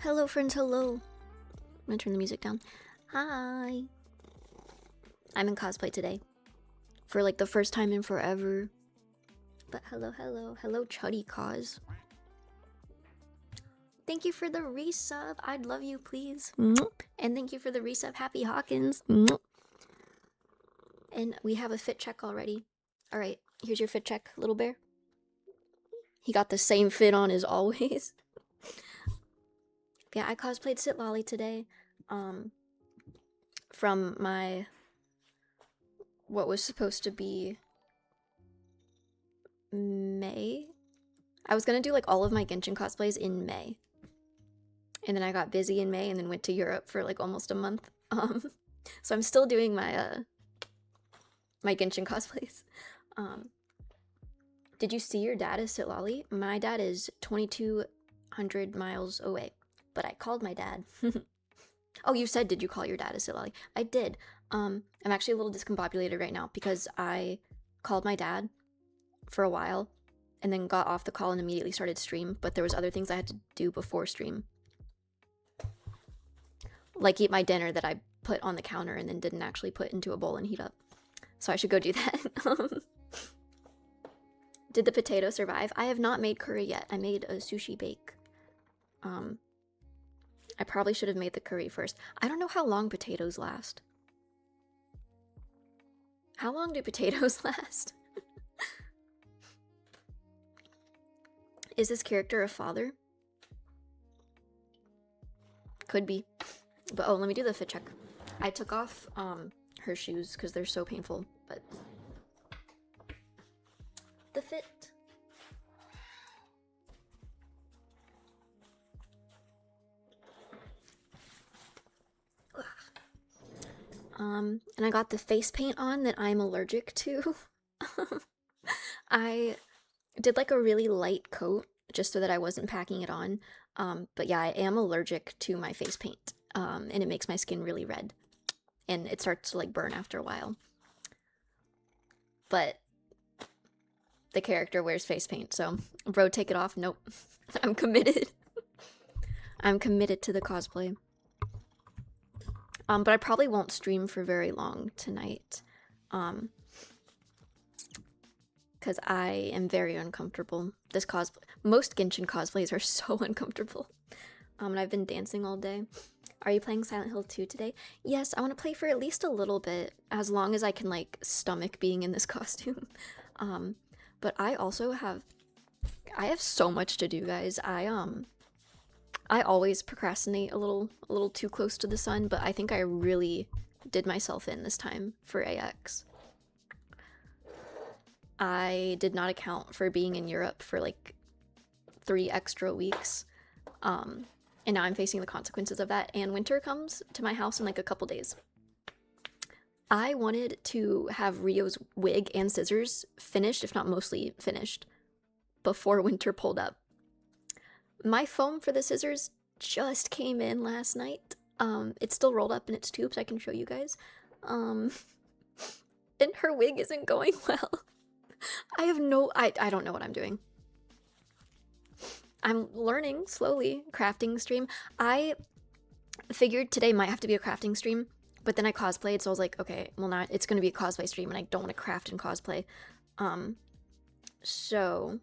Hello, friends, hello. I'm gonna turn the music down. Hi. I'm in cosplay today. For like the first time in forever. But hello, hello. Hello, Chuddy Cause. Thank you for the resub. I'd love you, please. And thank you for the resub, Happy Hawkins. And we have a fit check already. Alright, here's your fit check, little bear. He got the same fit on as always. Yeah, I cosplayed Citlali today. From my... what was supposed to be... May? I was gonna do like all of my Genshin cosplays in May. And then I got busy in May and then went to Europe for like almost a month. So I'm still doing my my Genshin cosplays. Did you see your dad is Citlali? My dad is 2,200 miles away. But I called my dad. Oh, you said, did you call your dad a Citlali? I did. I'm actually a little discombobulated right now because I called my dad for a while and then got off the call and immediately started stream, but there was other things I had to do before stream. Like eat my dinner that I put on the counter and then didn't actually put into a bowl and heat up. So I should go do that. Did the potato survive? I have not made curry yet. I made a sushi bake. I probably should have made the curry first. I don't know how long potatoes last. How long do potatoes last? Is this character a father? Could be. But oh, let me do the fit check. I took off her shoes because they're so painful, but the fit. And I got the face paint on that I'm allergic to. I did like a really light coat just so that I wasn't packing it on. But yeah, I am allergic to my face paint. And it makes my skin really red. And it starts to like burn after a while. But the character wears face paint, so bro, take it off. Nope. I'm committed. I'm committed to the cosplay. But I probably won't stream for very long tonight. Because I am very uncomfortable. This cosplay, most Genshin cosplays are so uncomfortable. And I've been dancing all day. Are you playing Silent Hill 2 today? Yes, I want to play for at least a little bit, as long as I can like stomach being in this costume. But I also have so much to do, guys. I always procrastinate a little too close to the sun, but I think I really did myself in this time for AX. I did not account for being in Europe for like 3 extra weeks. And now I'm facing the consequences of that, and winter comes to my house in like a couple days. I wanted to have Rio's wig and scissors finished, if not mostly finished, before winter pulled up. My foam for the scissors just came in last night. It's still rolled up in its tubes, I can show you guys. And her wig isn't going well. I don't know what I'm doing. I'm learning slowly, crafting stream. I figured today might have to be a crafting stream, but then I cosplayed, so I was like, okay, well now it's gonna be a cosplay stream and I don't want to craft and cosplay. So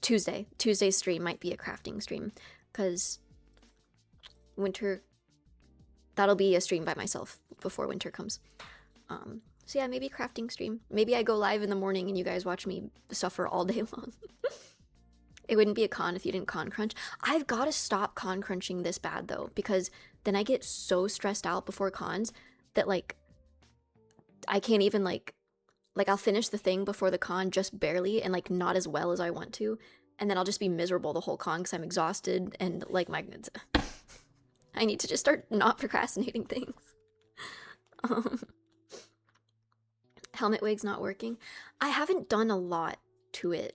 Tuesday's stream might be a crafting stream, because winter, that'll be a stream by myself before winter comes. So yeah, maybe crafting stream. Maybe I go live in the morning and you guys watch me suffer all day long. It wouldn't be a con if you didn't con crunch. I've got to stop con crunching this bad though, because then I get so stressed out before cons that like I can't even like I'll finish the thing before the con just barely and like not as well as I want to, and then I'll just be miserable the whole con because I'm exhausted and like I need to just start not procrastinating things. Helmet wig's not working. I haven't done a lot to it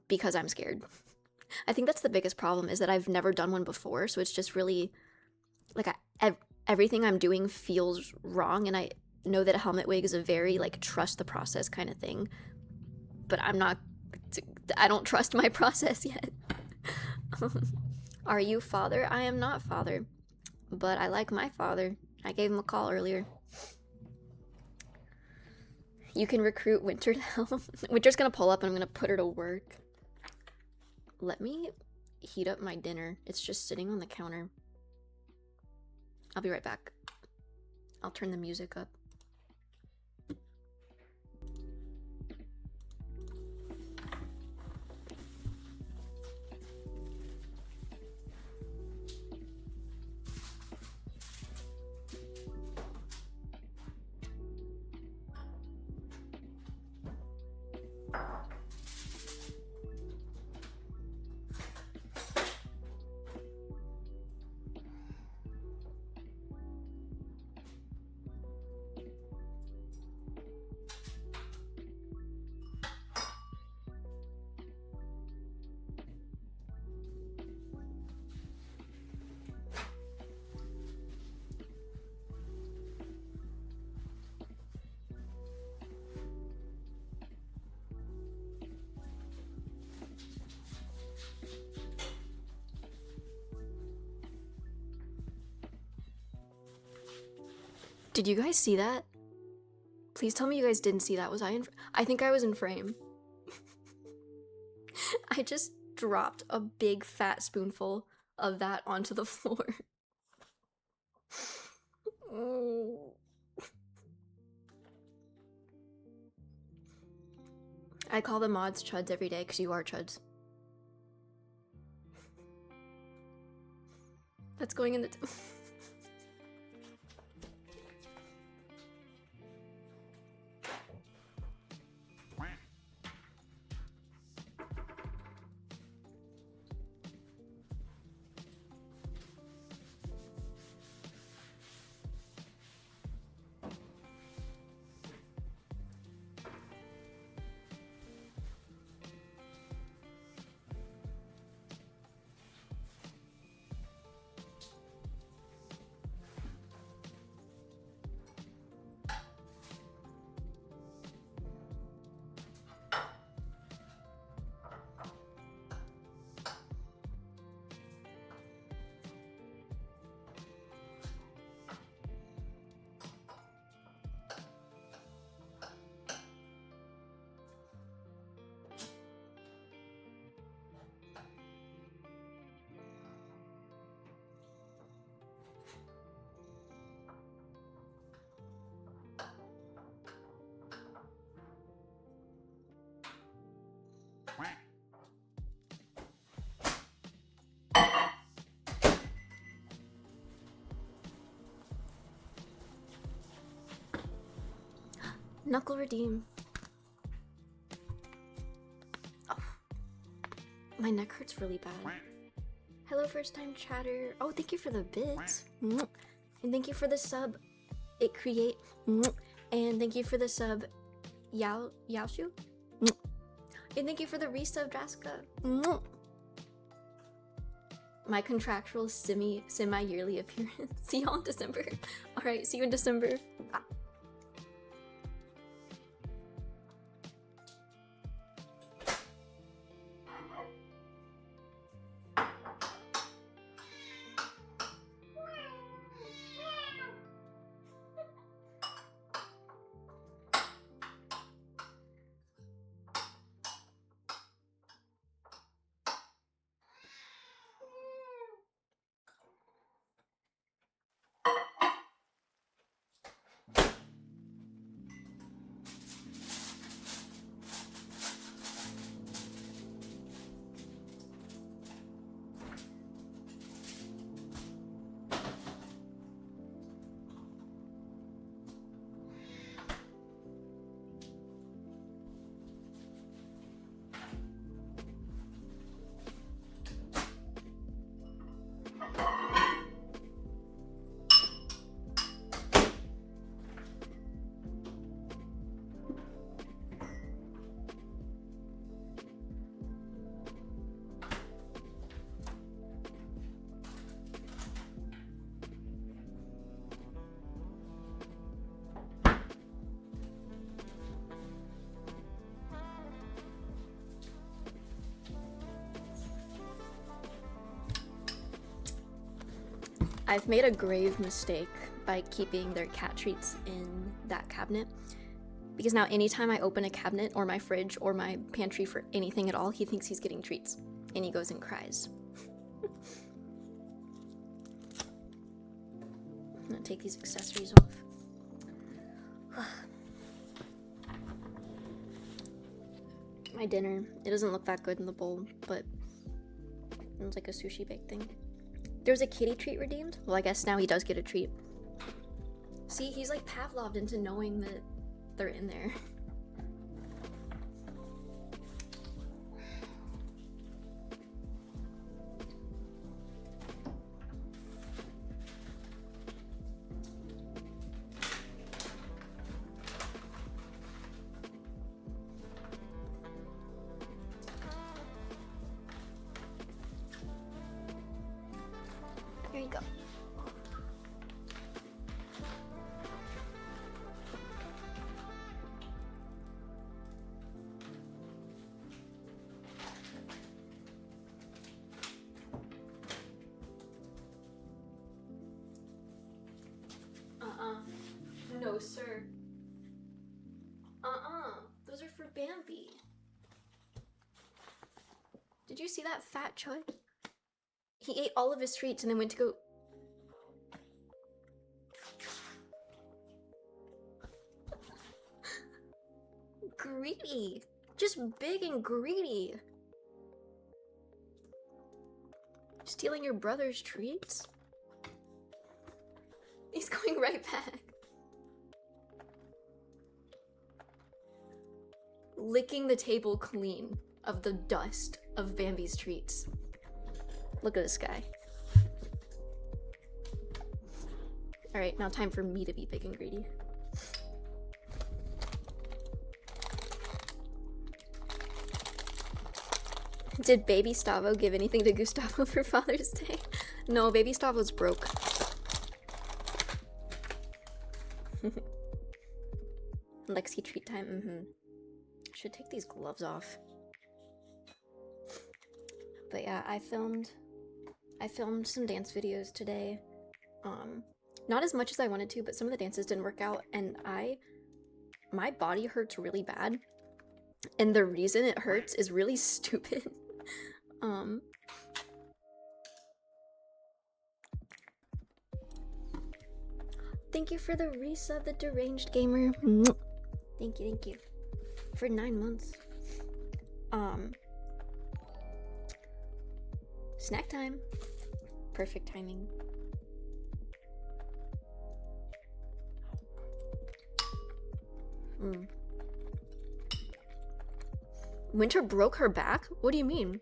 because I'm scared. I think that's the biggest problem, is that I've never done one before, so it's just really like everything I'm doing feels wrong, and I know that a helmet wig is a very like trust the process kind of thing, but I don't trust my process yet. Are you father? I am not father, but I like my father. I gave him a call earlier. You can recruit Winter to help. Winter's gonna pull up and I'm gonna put her to work. Let me heat up my dinner. It's just sitting on the counter. I'll be right back. I'll turn the music up. Did you guys see that? Please tell me you guys didn't see that. Was I in? I think I was in frame. I just dropped a big fat spoonful of that onto the floor. Oh. I call the mods chuds every day because you are chuds. That's going in the... Knuckle redeem. Oh. My neck hurts really bad. Hello, first time chatter. Oh, thank you for the bits. And thank you for the sub. It create. And thank you for the sub. Yaoshu. And thank you for the resub, Draska. My contractual semi-yearly appearance. See y'all in December. Alright, see you in December. Ah. I've made a grave mistake by keeping their cat treats in that cabinet. Because now anytime I open a cabinet or my fridge or my pantry for anything at all, he thinks he's getting treats. And he goes and cries. I'm gonna take these accessories off. My dinner. It doesn't look that good in the bowl, but it's like a sushi bake thing. There was a kitty treat redeemed. Well, I guess now he does get a treat. See, he's like Pavloved into knowing that they're in there. Here you go. No, sir. Those are for Bambi. Did you see that fat chud? He ate all of his treats and then went to go... Greedy. Just big and greedy. Stealing your brother's treats? He's going right back. Licking the table clean of the dust of Bambi's treats. Look at this guy. Alright, now time for me to be big and greedy. Did baby Stavo give anything to Gustavo for Father's Day? No, baby Stavo's broke. Lexi treat time, Should take these gloves off. But yeah, I filmed some dance videos today. Not as much as I wanted to, but some of the dances didn't work out, and my body hurts really bad. And the reason it hurts is really stupid. Thank you for the resub, the deranged gamer. Thank you. For 9 months. Snack time. Perfect timing. Winter broke her back? What do you mean?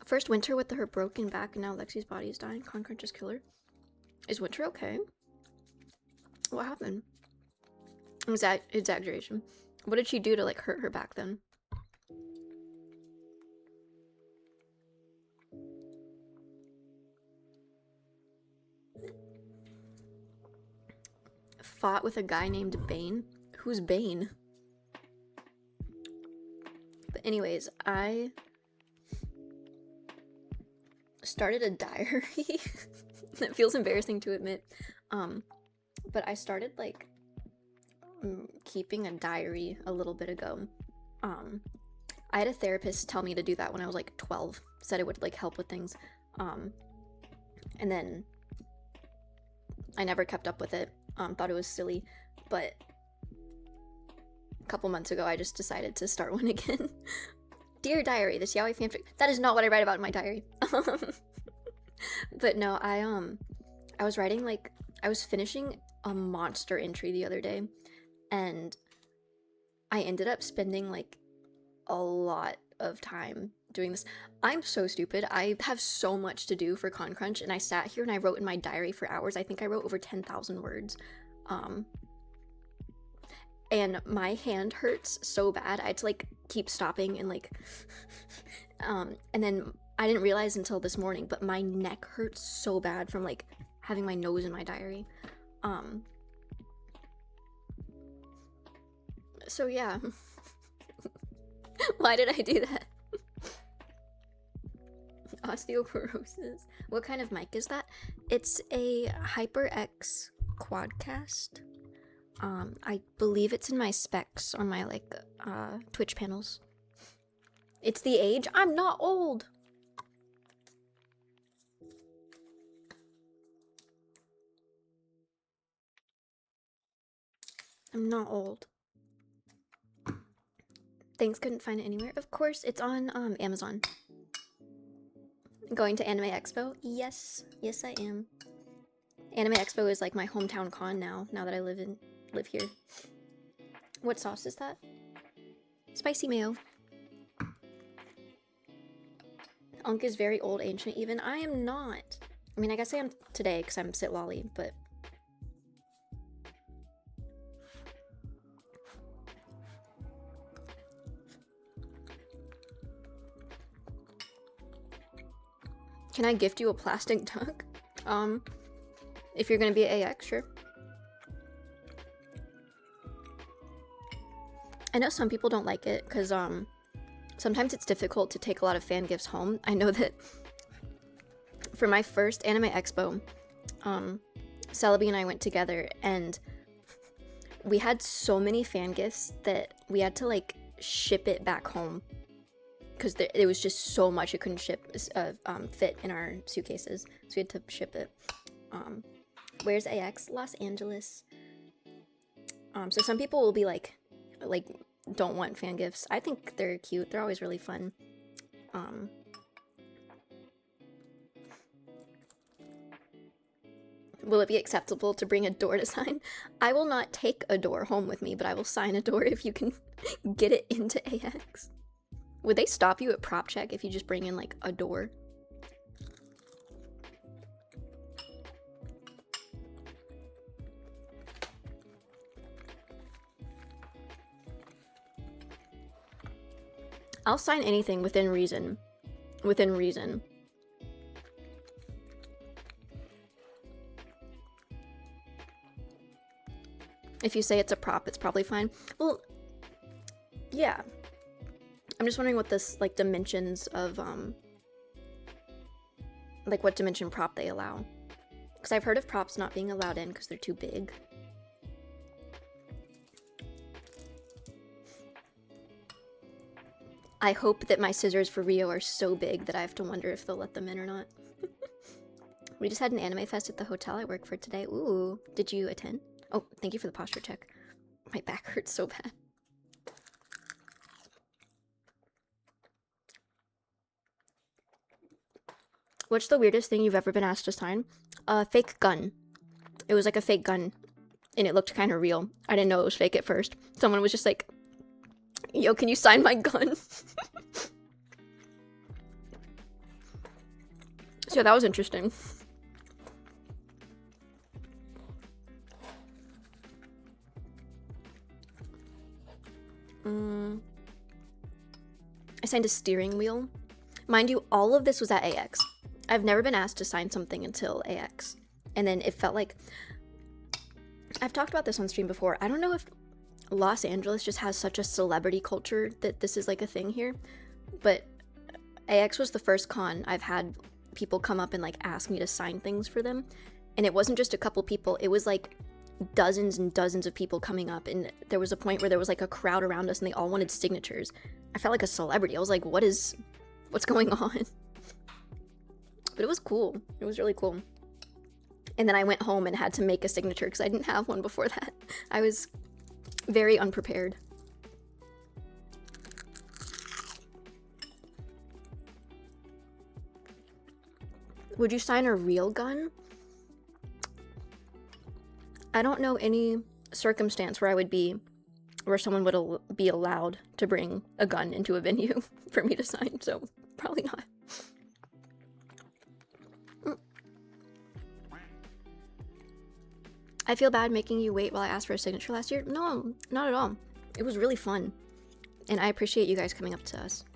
First Winter with her broken back, and now Lexi's body is dying. Concrunch just killed her. Is Winter okay? What happened? Exaggeration. What did she do to like hurt her back then? Fought with a guy named Bane? Who's Bane? But anyways, I started a diary. That feels embarrassing to admit. But I started like keeping a diary a little bit ago. I had a therapist tell me to do that when I was like 12. Said it would like help with things. And then I never kept up with it. Thought it was silly, but a couple months ago I just decided to start one again. Dear diary, this yaoi fanfic. That is not what I write about in my diary. But no, I was writing like I was finishing a monster entry the other day, and I ended up spending like a lot of time doing this. I'm so stupid. I have so much to do for ConCrunch, and I sat here and I wrote in my diary for hours. I think I wrote over 10,000 words. And my hand hurts so bad. I had to like keep stopping and like and then I didn't realize until this morning, but my neck hurts so bad from like having my nose in my diary. So yeah. Why did I do that? Osteoporosis. What kind of mic is that? It's a HyperX Quadcast. I believe it's in my specs on my like Twitch panels. It's the age. I'm not old. I'm not old. Thanks, couldn't find it anywhere. Of course, it's on Amazon. Going to Anime Expo? Yes. Yes, I am. Anime Expo is like my hometown con now that I live here. What sauce is that? Spicy mayo. Unk is very old, ancient even. I am not. I mean, I guess I am today because I'm sit lolly, but... Can I gift you a plastic duck? If you're gonna be AX, sure. I know some people don't like it because sometimes it's difficult to take a lot of fan gifts home. I know that for my first Anime Expo, Celebi and I went together and we had so many fan gifts that we had to like ship it back home because it was just so much it couldn't fit in our suitcases, so we had to ship it. Where's AX? Los Angeles. So some people will be like don't want fan gifts. I think they're cute. They're always really fun. Will it be acceptable to bring a door to sign? I will not take a door home with me, but I will sign a door if you can get it into AX. Would they stop you at prop check if you just bring in like a door? I'll sign anything within reason. Within reason. If you say it's a prop, it's probably fine. Well, yeah. I'm just wondering what this, like, dimensions of, like, what dimension prop they allow. Because I've heard of props not being allowed in because they're too big. I hope that my scissors for Rio are so big that I have to wonder if they'll let them in or not. We just had an anime fest at the hotel I work for today. Ooh, did you attend? Oh, thank you for the posture check. My back hurts so bad. What's the weirdest thing you've ever been asked to sign? A fake gun. It was like a fake gun, and it looked kind of real. I didn't know it was fake at first. Someone was just like, yo, can you sign my gun? So yeah, that was interesting. I signed a steering wheel. Mind you, all of this was at AX. I've never been asked to sign something until AX. And then it felt like... I've talked about this on stream before. I don't know if Los Angeles just has such a celebrity culture that this is like a thing here. But AX was the first con I've had people come up and like ask me to sign things for them. And it wasn't just a couple people. It was like dozens and dozens of people coming up. And there was a point where there was like a crowd around us and they all wanted signatures. I felt like a celebrity. I was like, what's going on? But it was cool. It was really cool. And then I went home and had to make a signature because I didn't have one before that. I was very unprepared. Would you sign a real gun? I don't know any circumstance where someone would be allowed to bring a gun into a venue for me to sign, so probably not. I feel bad making you wait while I asked for a signature last year. No, not at all. It was really fun. And I appreciate you guys coming up to us.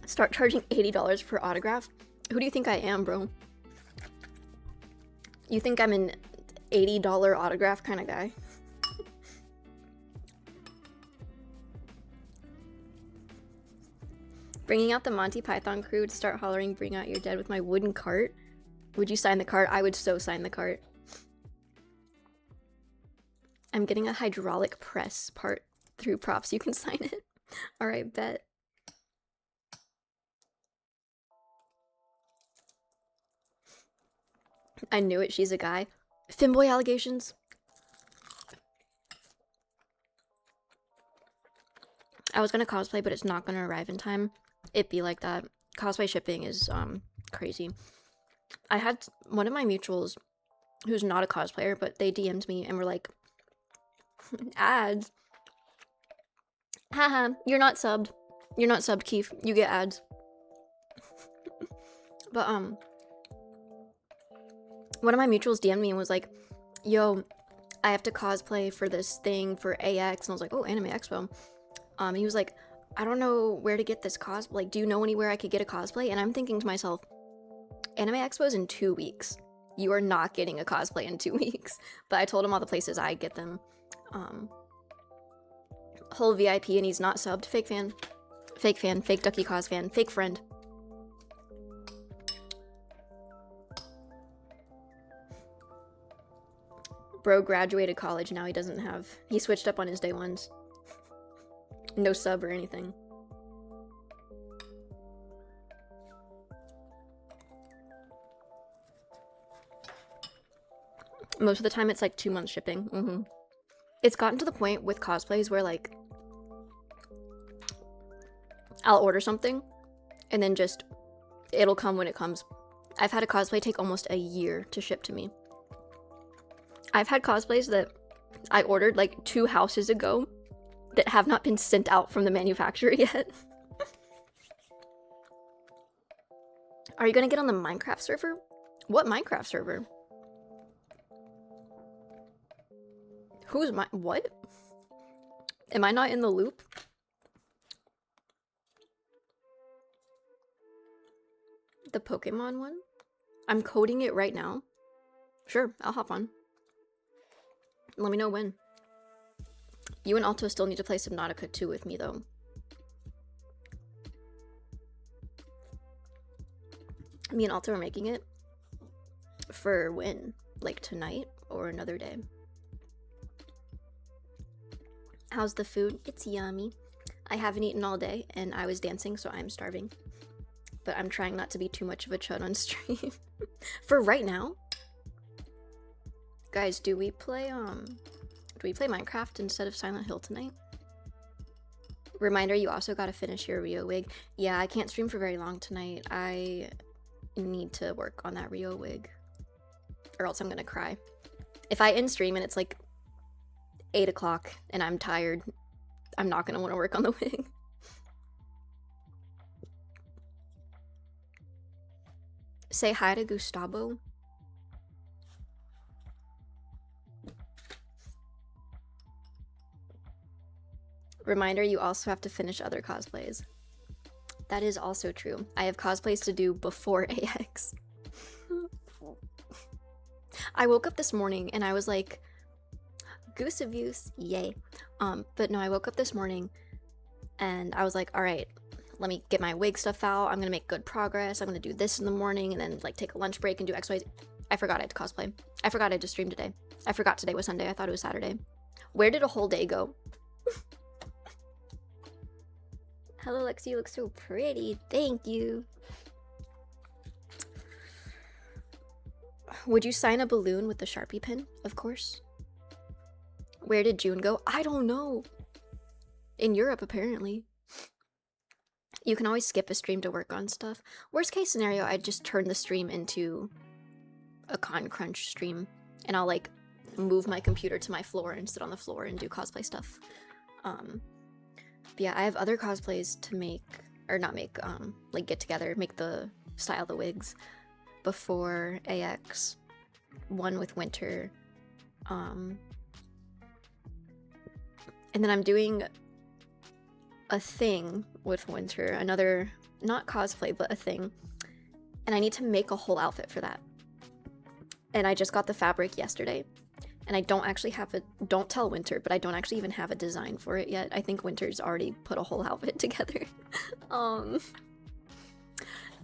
Start charging $80 for autograph? Who do you think I am, bro? You think I'm an $80 autograph kind of guy? Bringing out the Monty Python crew to start hollering, bring out your dead with my wooden cart. Would you sign the cart? I would so sign the cart. I'm getting a hydraulic press part through props. You can sign it. Alright, bet. I knew it, she's a guy. Femboy allegations. I was gonna cosplay, but it's not gonna arrive in time. It be like that. Cosplay shipping is crazy. I had one of my mutuals who's not a cosplayer, but they DM'd me and were like, ads. Haha, you're not subbed. You're not subbed, Keith. You get ads. But one of my mutuals DM'd me and was like, yo, I have to cosplay for this thing for AX. And I was like, oh, Anime Expo. He was like, I don't know where to get this cosplay. Like, do you know anywhere I could get a cosplay? And I'm thinking to myself, Anime Expo is in 2 weeks. You are not getting a cosplay in 2 weeks. But I told him all the places I get them. Whole VIP and he's not subbed. Fake fan. Fake fan. Fake Ducky Cos fan. Fake friend. Bro graduated college, now he doesn't have... He switched up on his day ones. No sub or anything. Most of the time it's like 2 months shipping. It's gotten to the point with cosplays where like... I'll order something, and then just... It'll come when it comes. I've had a cosplay take almost a year to ship to me. I've had cosplays that I ordered like 2 houses ago that have not been sent out from the manufacturer yet. Are you gonna get on the Minecraft server? What Minecraft server? Who's my- what? Am I not in the loop? The Pokemon one? I'm coding it right now. Sure, I'll hop on. Let me know when. You and Alto still need to play Subnautica 2 with me, though. Me and Alto are making it. For when? Like tonight or another day? How's the food? It's yummy. I haven't eaten all day, and I was dancing, so I'm starving. But I'm trying not to be too much of a chud on stream. For right now? Guys, do we play Minecraft instead of Silent Hill tonight? Reminder, you also gotta finish your Rio wig. Yeah, I can't stream for very long tonight. I need to work on that Rio wig. Or else I'm gonna cry. If I end stream and it's like 8 o'clock and I'm tired, I'm not gonna want to work on the wig. Say hi to Gustavo. Reminder, you also have to finish other cosplays. That is also true. I have cosplays to do before AX. I woke up this morning and I was like, goose abuse, yay. But no, I woke up this morning and I was like, all right, let me get my wig stuff out. I'm gonna make good progress. I'm gonna do this in the morning and then like take a lunch break and do X, Y, Z. I forgot I had to cosplay. I forgot I had to stream today. I forgot today was Sunday. I thought it was Saturday. Where did a whole day go? Hello, Lexi, you look so pretty. Thank you. Would you sign a balloon with the Sharpie pen? Of course. Where did June go? I don't know. In Europe, apparently. You can always skip a stream to work on stuff. Worst case scenario, I'd just turn the stream into a Con Crunch stream. And I'll, like, move my computer to my floor and sit on the floor and do cosplay stuff. But yeah, I have other cosplays to make, or not make, like get together, make the style the wigs before AX. One with Winter. And then I'm doing a thing with Winter, another, not cosplay, but a thing. And I need to make a whole outfit for that. And I just got the fabric yesterday. And I don't actually have a, don't tell Winter, but I don't actually even have a design for it yet. I think Winter's already put a whole outfit together. And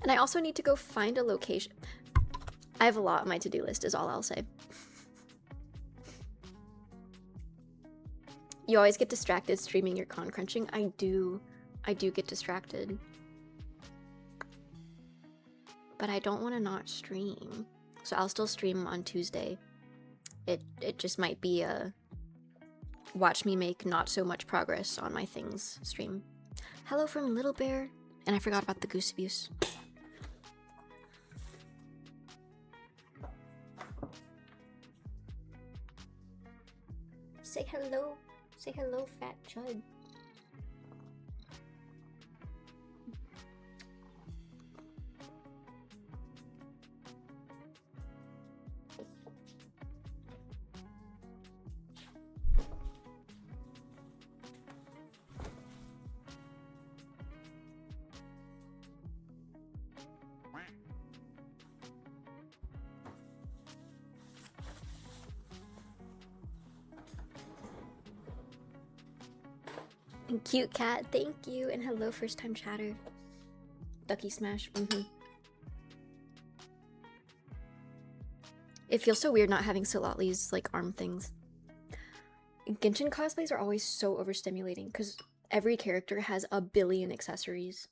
I also need to go find a location. I have a lot on my to-do list is all I'll say. You always get distracted streaming your con crunching. I do get distracted. But I don't want to not stream. So I'll still stream on Tuesday. It just might be a watch me make not so much progress on my things stream. Hello from Little Bear. And I forgot about the goose abuse. Say hello. Say hello, fat chud. Cute cat, thank you, and hello, first time chatter. Ducky smash. It feels so weird not having Solotli's like arm things. Genshin cosplays are always so overstimulating because every character has a billion accessories.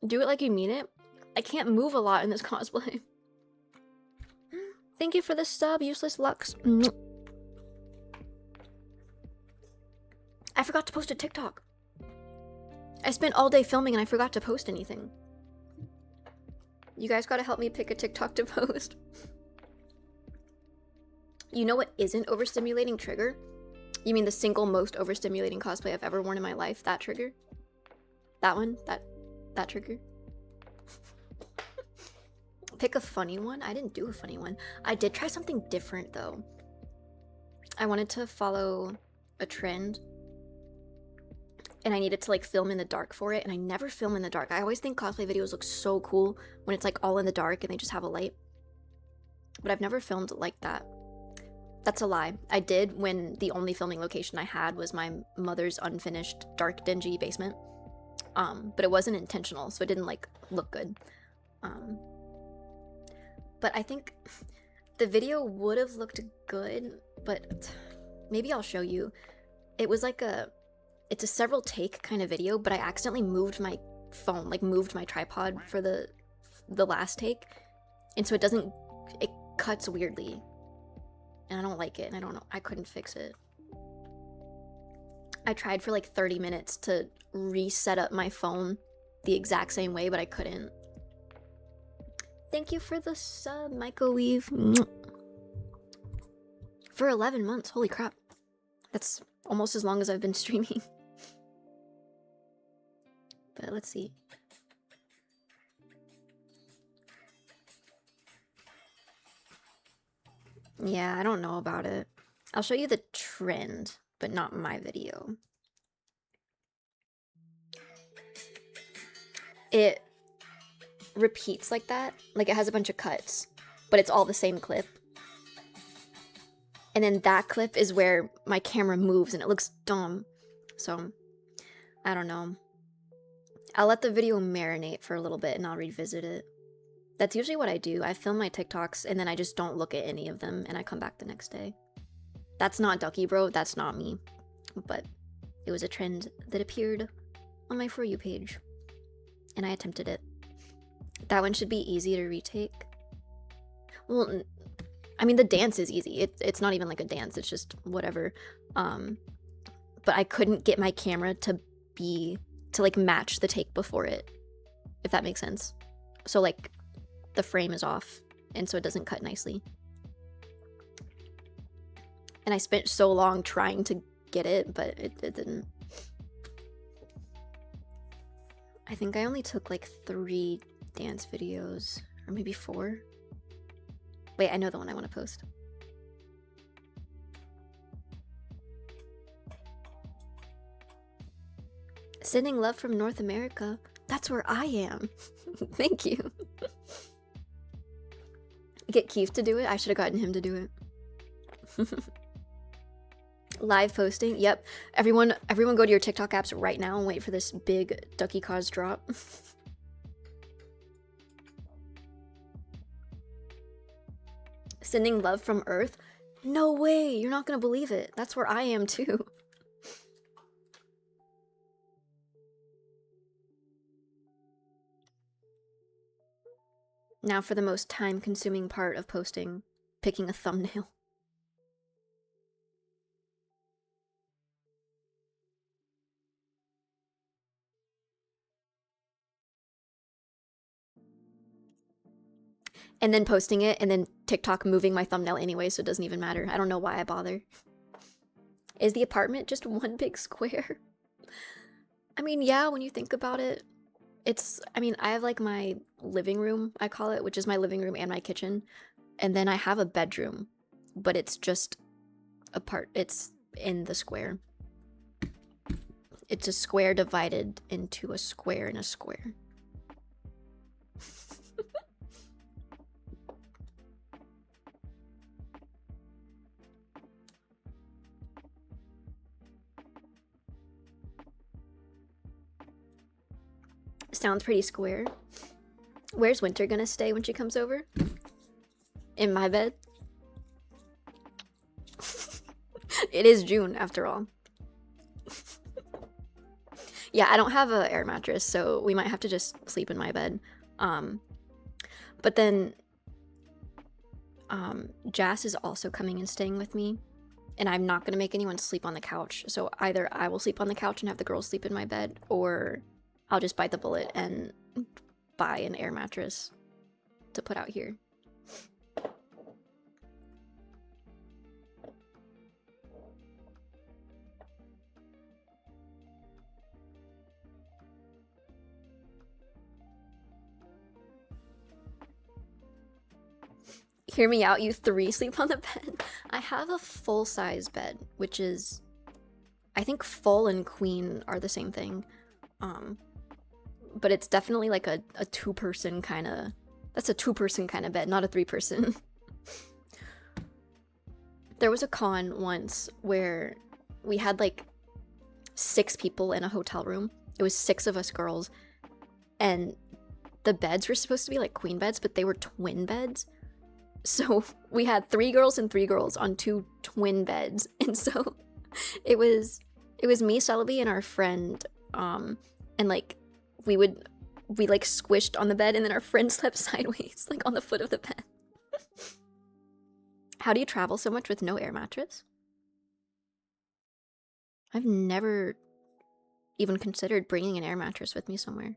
Do it like you mean it. I can't move a lot in this cosplay. Thank you for the sub, Useless Lux. I forgot to post a TikTok. I spent all day filming and I forgot to post anything. You guys gotta help me pick a TikTok to post. You know what isn't overstimulating? Trigger? You mean the single most overstimulating cosplay I've ever worn in my life? That trigger? That one? That trigger? Pick a funny one? I didn't do a funny one. I did try something different though. I wanted to follow a trend and I needed to like film in the dark for it, and I never film in the dark. I always think cosplay videos look so cool when it's like all in the dark and they just have a light. But I've never filmed like that. That's a lie. I did when the only filming location I had was my mother's unfinished dark dingy basement. But it wasn't intentional, so it didn't like look good. But I think the video would have looked good, but maybe I'll show you. It was like it's a several take kind of video, but I accidentally moved my phone, like moved my tripod for the last take. And so it cuts weirdly. And I don't like it, and I don't know, I couldn't fix it. I tried for like 30 minutes to reset up my phone the exact same way, but I couldn't. Thank you for the sub, Michael Weave. For 11 months, holy crap. That's almost as long as I've been streaming. But let's see. Yeah, I don't know about it. I'll show you the trend, but not my video. It repeats like that. Like it has a bunch of cuts, but it's all the same clip. And then that clip is where my camera moves and it looks dumb. So, I don't know. I'll let the video marinate for a little bit and I'll revisit it. That's usually what I do. I film my TikToks and then I just don't look at any of them and I come back the next day. That's not Ducky, bro. That's not me. But it was a trend that appeared on my For You page. And I attempted it. That one should be easy to retake. Well, I mean, the dance is easy. It's not even like a dance. It's just whatever. But I couldn't get my camera to like match the take before it, if that makes sense. So like the frame is off and so it doesn't cut nicely. And I spent so long trying to get it, but it didn't. I think I only took like 3 dance videos, or maybe 4. Wait, I know the one I want to post. Sending love from North America. That's where I am. Thank you. Get Keith to do it? I should have gotten him to do it. Live posting? Yep. Everyone go to your TikTok apps right now and wait for this big Ducky cause drop. Sending love from Earth? No way! You're not gonna believe it. That's where I am too. Now for the most time-consuming part of posting, picking a thumbnail. And then posting it, and then TikTok moving my thumbnail anyway, so it doesn't even matter. I don't know why I bother. Is the apartment just one big square? I mean, yeah, when you think about it, I mean, I have like my living room, I call it, which is my living room and my kitchen. And then I have a bedroom, but it's just it's in the square. It's a square divided into a square and a square. Sounds pretty square. Where's Winter gonna stay when she comes over? In my bed? It is June, after all. Yeah, I don't have an air mattress, so we might have to just sleep in my bed. But then, Jas is also coming and staying with me, and I'm not gonna make anyone sleep on the couch. So either I will sleep on the couch and have the girls sleep in my bed, or I'll just bite the bullet and buy an air mattress to put out here. Hear me out, you three sleep on the bed. I have a full-size bed, which is, I think full and queen are the same thing. But it's definitely like a two-person kind of, that's a two-person kind of bed, not a three-person. There was a con once where we had like 6 people in a hotel room. It was 6 of us girls, and the beds were supposed to be like queen beds, but they were twin beds. So we had 3 girls and 3 girls on 2 twin beds, and so it was me, Celebi, and our friend, and like we like squished on the bed, and then our friend slept sideways, like on the foot of the bed. How do you travel so much with no air mattress? I've never even considered bringing an air mattress with me somewhere.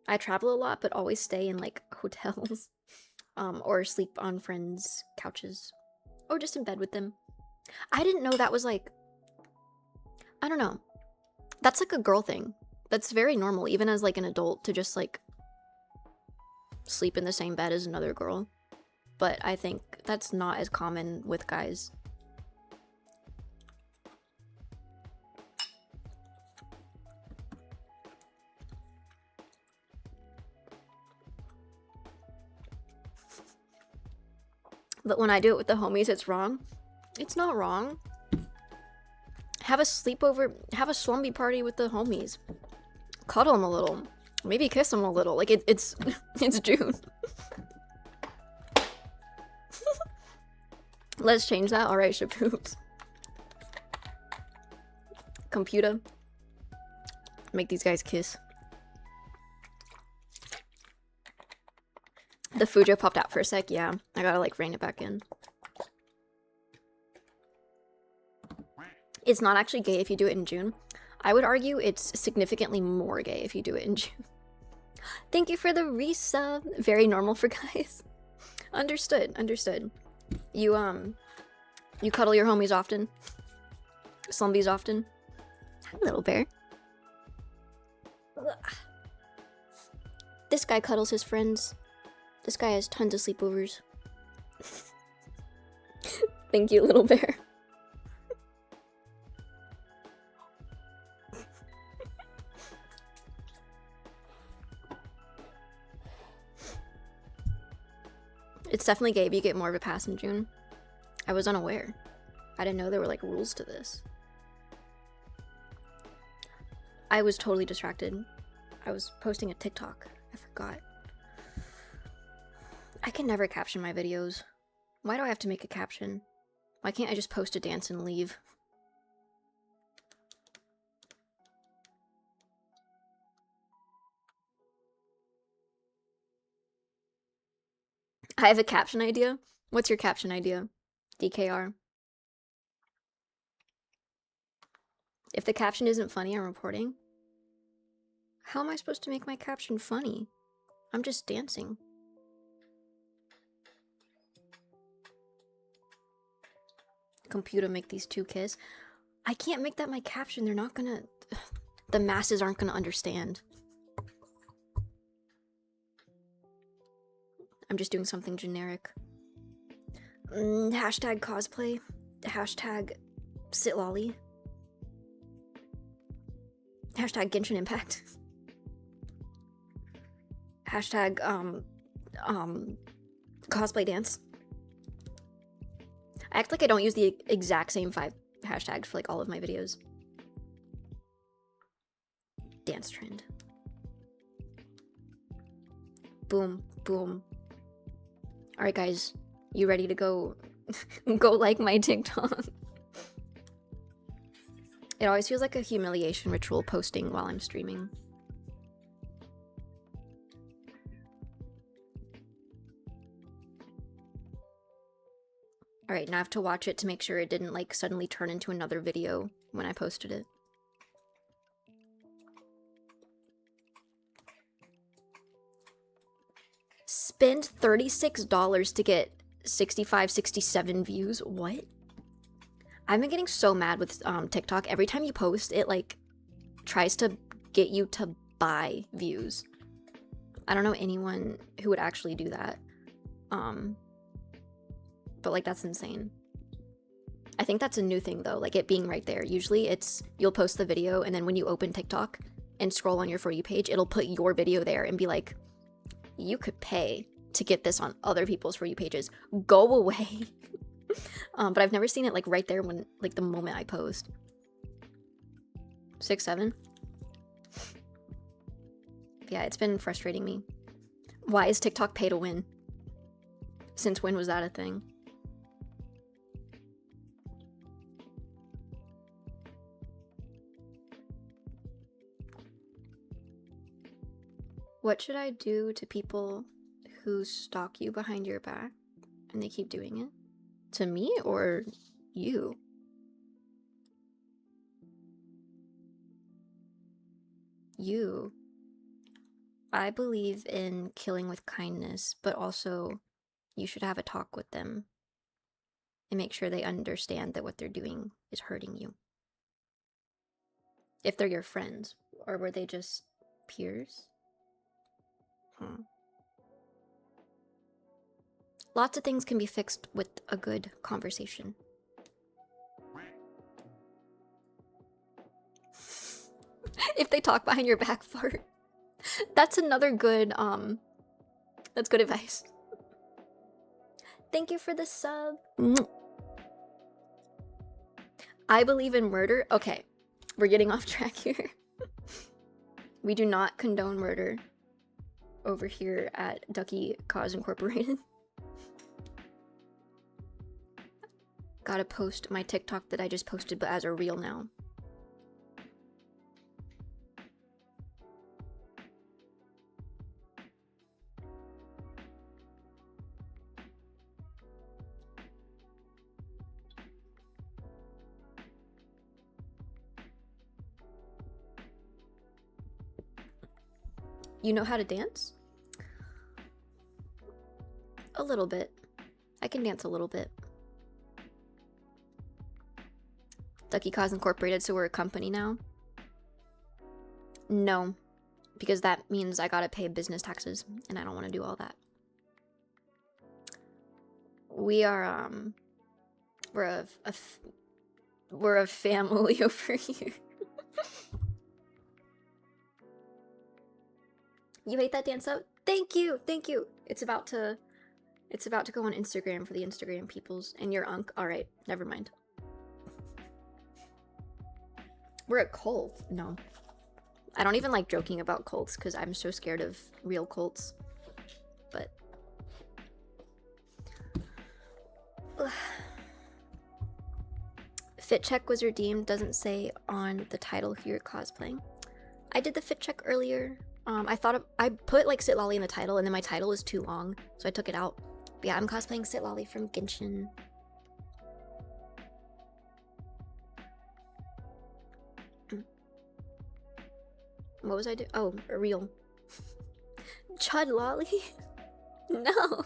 I travel a lot, but always stay in like hotels, or sleep on friends' couches, or just in bed with them. I didn't know that was like, I don't know. That's like a girl thing. That's very normal, even as like an adult, to just like sleep in the same bed as another girl. But I think that's not as common with guys. But when I do it with the homies, it's wrong. It's not wrong. Have a sleepover, have a slumby party with the homies. Cuddle them a little. Maybe kiss them a little. Like, it's June. Let's change that. Alright, Shapoobs. Computer. Make these guys kiss. The Fujo popped out for a sec. Yeah, I gotta like rein it back in. It's not actually gay if you do it in June. I would argue it's significantly more gay if you do it in June. Thank you for the resub. Very normal for guys. Understood, understood. You cuddle your homies often? Slumbies often? Hi, little bear. Ugh. This guy cuddles his friends. This guy has tons of sleepovers. Thank you, little bear. It's definitely gay, but you get more of a pass in June. I was unaware. I didn't know there were like rules to this. I was totally distracted. I was posting a TikTok. I forgot. I can never caption my videos. Why do I have to make a caption? Why can't I just post a dance and leave? I have a caption idea. What's your caption idea? DKR. If the caption isn't funny, I'm reporting. How am I supposed to make my caption funny? I'm just dancing. Computer, make these two kiss. I can't make that my caption. They're not gonna... The masses aren't gonna understand. I'm just doing something generic. Hashtag cosplay. Hashtag sitlolly. Hashtag Genshin Impact. Hashtag, cosplay dance. I act like I don't use the exact same 5 hashtags for like all of my videos. Dance trend. Boom, boom. Alright guys, you ready to go go like my TikTok? It always feels like a humiliation ritual posting while I'm streaming. Alright, now I have to watch it to make sure it didn't like suddenly turn into another video when I posted it. Spend $36 to get 65, 67 views? What? I've been getting so mad with TikTok. Every time you post, it like tries to get you to buy views. I don't know anyone who would actually do that. But like that's insane. I think that's a new thing though, like it being right there. Usually it's you'll post the video and then when you open TikTok and scroll on your For You page, it'll put your video there and be like, you could pay to get this on other people's For You pages. Go away. But I've never seen it like right there when like the moment I post. 6, 7. Yeah, it's been frustrating me. Why is TikTok pay to win? Since when was that a thing? What should I do to people who stalk you behind your back and they keep doing it? To me or you? You. I believe in killing with kindness, but also you should have a talk with them and make sure they understand that what they're doing is hurting you. If they're your friends, or were they just peers? Lots of things can be fixed with a good conversation. If they talk behind your back, fart. That's another good, that's good advice. Thank you for the sub. I believe in murder. Okay, we're getting off track here. We do not condone murder over here at Ducky Cause Incorporated. Gotta post my TikTok that I just posted, but as a reel now. You know how to dance? A little bit. I can dance a little bit. Ducky Cause Incorporated, so we're a company now? No, because that means I gotta pay business taxes, and I don't want to do all that. We are, we're a family over here. You hate that dance up? Thank you, thank you. It's about to It's about to go on Instagram for the Instagram peoples. And your unk. Alright, never mind. We're at cult. No. I don't even like joking about cults because I'm so scared of real cults. But fit check was redeemed. Doesn't say on the title who you're cosplaying. I did the fit check earlier. I put like Sit Lolly in the title, and then my title is too long, so I took it out. But yeah, I'm cosplaying Sit Lolly from Genshin. What was I doing? Oh, a real. Chud Lolly? No.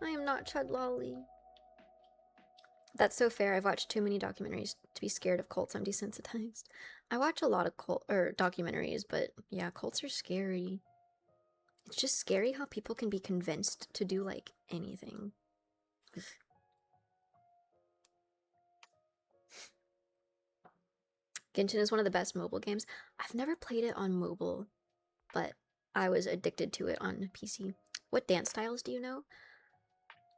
I am not Chud Lolly. That's so fair. I've watched too many documentaries to be scared of cults. I'm desensitized. I watch a lot of documentaries, but yeah, cults are scary. It's just scary how people can be convinced to do like anything. Genshin is one of the best mobile games. I've never played it on mobile, but I was addicted to it on PC. What dance styles do you know?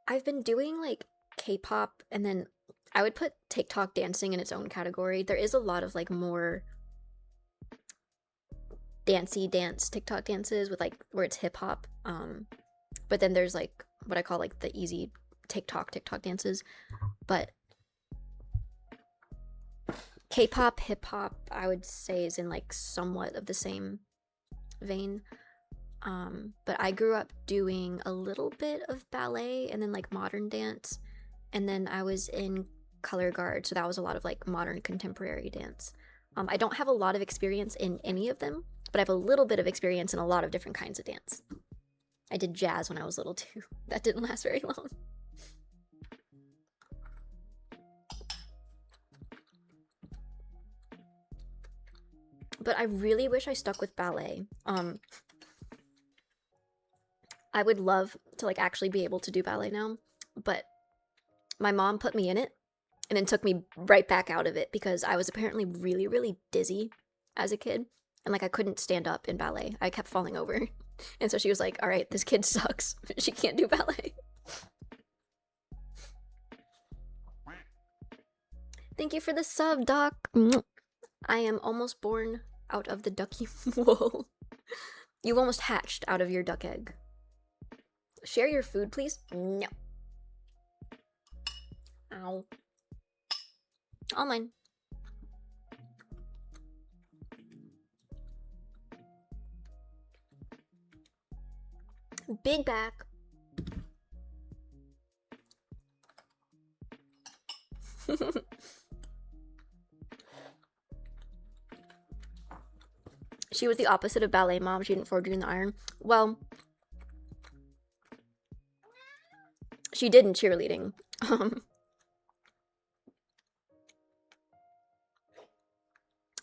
I've been doing like K-pop, and then I would put TikTok dancing in its own category. There is a lot of like more dancey dance TikTok dances with like where it's hip hop. But then there's like what I call like the easy TikTok dances. But K-pop, hip hop, I would say is in like somewhat of the same vein. But I grew up doing a little bit of ballet and then like modern dance, and then I was in color guard, so that was a lot of like modern contemporary dance. I don't have a lot of experience in any of them, but I have a little bit of experience in a lot of different kinds of dance. I did jazz when I was little too. That didn't last very long. But I really wish I stuck with ballet. I would love to like actually be able to do ballet now, but my mom put me in it and then took me right back out of it because I was apparently really, really dizzy as a kid, and like I couldn't stand up in ballet. I kept falling over. And so she was like, all right, this kid sucks. She can't do ballet. Thank you for the sub, Doc. I am almost born out of the ducky. Whoa. You've almost hatched out of your duck egg. Share your food, please? No. Ow. All mine. Big back. She was the opposite of ballet mom. She didn't forge you in the iron. Well, she did in cheerleading.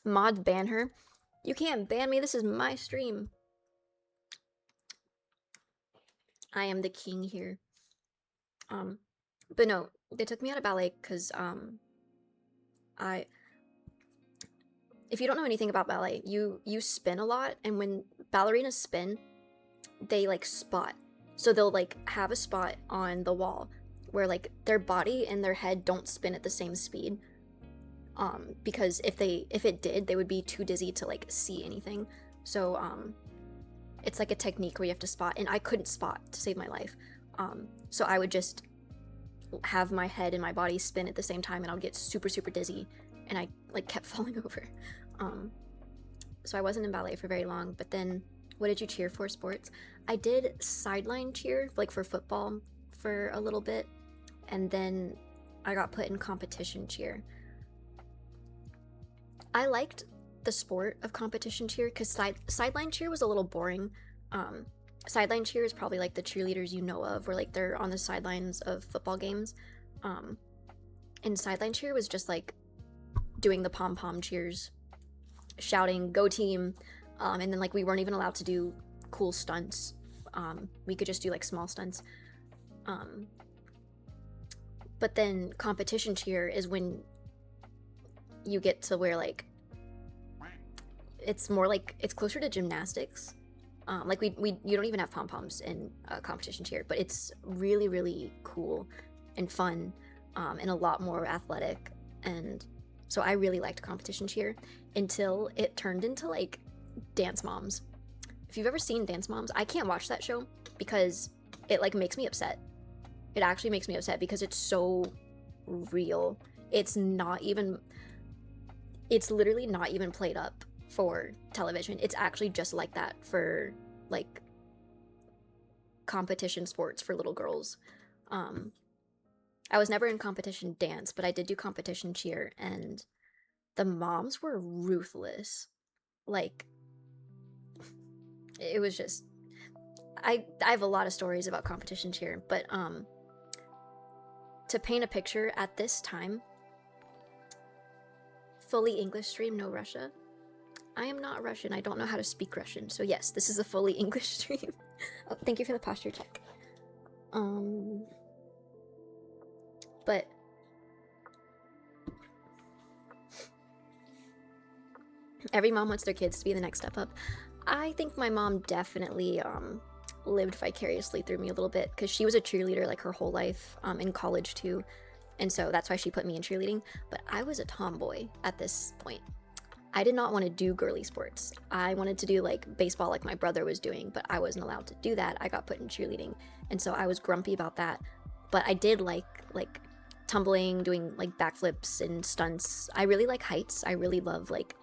Mods ban her. You can't ban me. This is my stream. I am the king here. But no, they took me out of ballet because if you don't know anything about ballet, you spin a lot, and when ballerinas spin, they like spot. So they'll like have a spot on the wall where like their body and their head don't spin at the same speed. Because if it did, they would be too dizzy to like see anything. So it's like a technique where you have to spot, and I couldn't spot to save my life. So I would just have my head and my body spin at the same time, and I would get super, super dizzy, and I like kept falling over. So I wasn't in ballet for very long. But then, what did you cheer for sports? I did sideline cheer, like for football, for a little bit, and then I got put in competition cheer. I liked the sport of competition cheer because sideline cheer was a little boring. Sideline cheer is probably like the cheerleaders you know of, where like they're on the sidelines of football games. And sideline cheer was just like doing the pom-pom cheers, shouting "Go team," and then like we weren't even allowed to do cool stunts. We could just do like small stunts. But then competition cheer is when you get to where like it's more like it's closer to gymnastics, Like you don't even have pom-poms in competition cheer, but it's really, really cool and fun, and a lot more athletic. And so I really liked competition cheer until it turned into like Dance Moms. If you've ever seen Dance Moms, I can't watch that show because it like makes me upset. It actually makes me upset because it's so real. It's literally not even played up for television. It's actually just like that for like competition sports for little girls. I was never in competition dance, but I did do competition cheer, and the moms were ruthless. Like, it was just, I have a lot of stories about competition cheer, but to paint a picture at this time, fully English stream, no Russia. I am not Russian. I don't know how to speak Russian. So yes, this is a fully English stream. Oh, thank you for the posture check. But every mom wants their kids to be the next step up. I think my mom definitely lived vicariously through me a little bit, because she was a cheerleader like her whole life, in college too, and so that's why she put me in cheerleading. But I was a tomboy at this point. I did not want to do girly sports. I wanted to do like baseball like my brother was doing, but I wasn't allowed to do that. I got put in cheerleading, and so I was grumpy about that. But I did like tumbling, doing like backflips and stunts. I really like heights. I really love like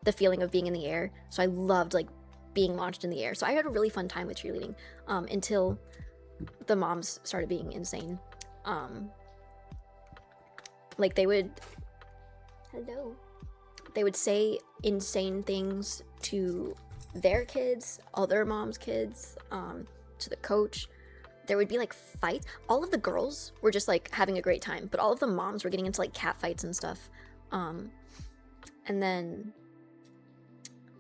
the feeling of being in the air. So I loved like being launched in the air. So I had a really fun time with cheerleading, until the moms started being insane. Like they would say insane things to their kids, other moms' kids, to the coach. There would be like fights. All of the girls were just like having a great time, but all of the moms were getting into like cat fights and stuff. And then,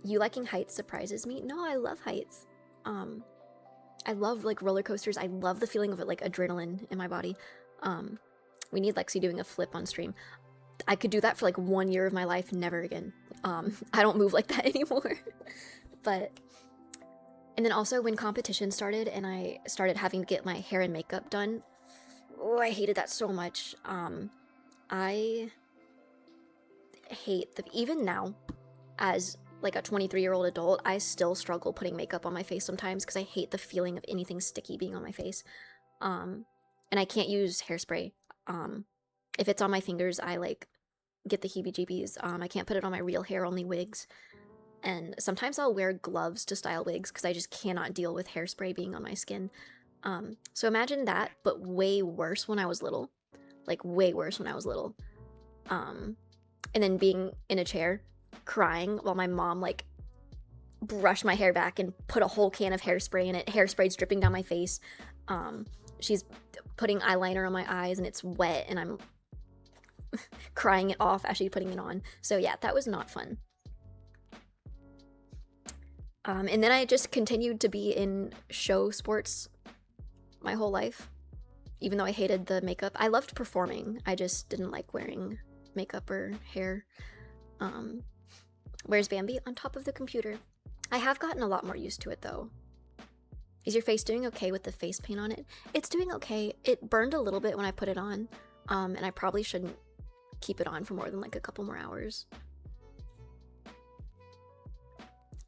you liking heights surprises me. No, I love heights. I love like roller coasters. I love the feeling of it, like adrenaline in my body. We need Lexi doing a flip on stream. I could do that for like 1 year of my life, never again. I don't move like that anymore. But, and then also when competition started and I started having to get my hair and makeup done, oh, I hated that so much. I hate even now, as like a 23-year-old adult, I still struggle putting makeup on my face sometimes because I hate the feeling of anything sticky being on my face. And I can't use hairspray. If it's on my fingers, I like get the heebie-jeebies. I can't put it on my real hair, only wigs. And sometimes I'll wear gloves to style wigs because I just cannot deal with hairspray being on my skin. So imagine that, but way worse when I was little. Like, way worse when I was little. And then being in a chair, crying while my mom, like, brushed my hair back and put a whole can of hairspray in it. Hairspray's dripping down my face. She's putting eyeliner on my eyes and it's wet and I'm crying it off as she's putting it on. So yeah, that was not fun. And then I just continued to be in show sports my whole life, even though I hated the makeup. I loved performing. I just didn't like wearing makeup or hair. Where's Bambi? On top of the computer. I have gotten a lot more used to it though. Is your face doing okay with the face paint on it? It's doing okay. It burned a little bit when I put it on, and I probably shouldn't keep it on for more than like a couple more hours.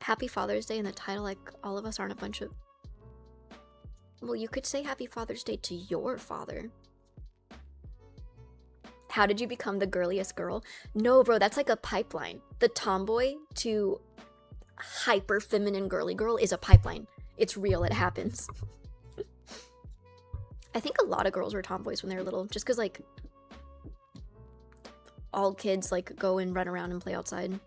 Happy Father's Day in the title, like all of us aren't a bunch of... Well, you could say Happy Father's Day to your father. How did you become the girliest girl? No, bro, that's like a pipeline. The tomboy to hyper feminine girly girl is a pipeline. It's real, it happens. I think a lot of girls were tomboys when they were little, just because like all kids like go and run around and play outside.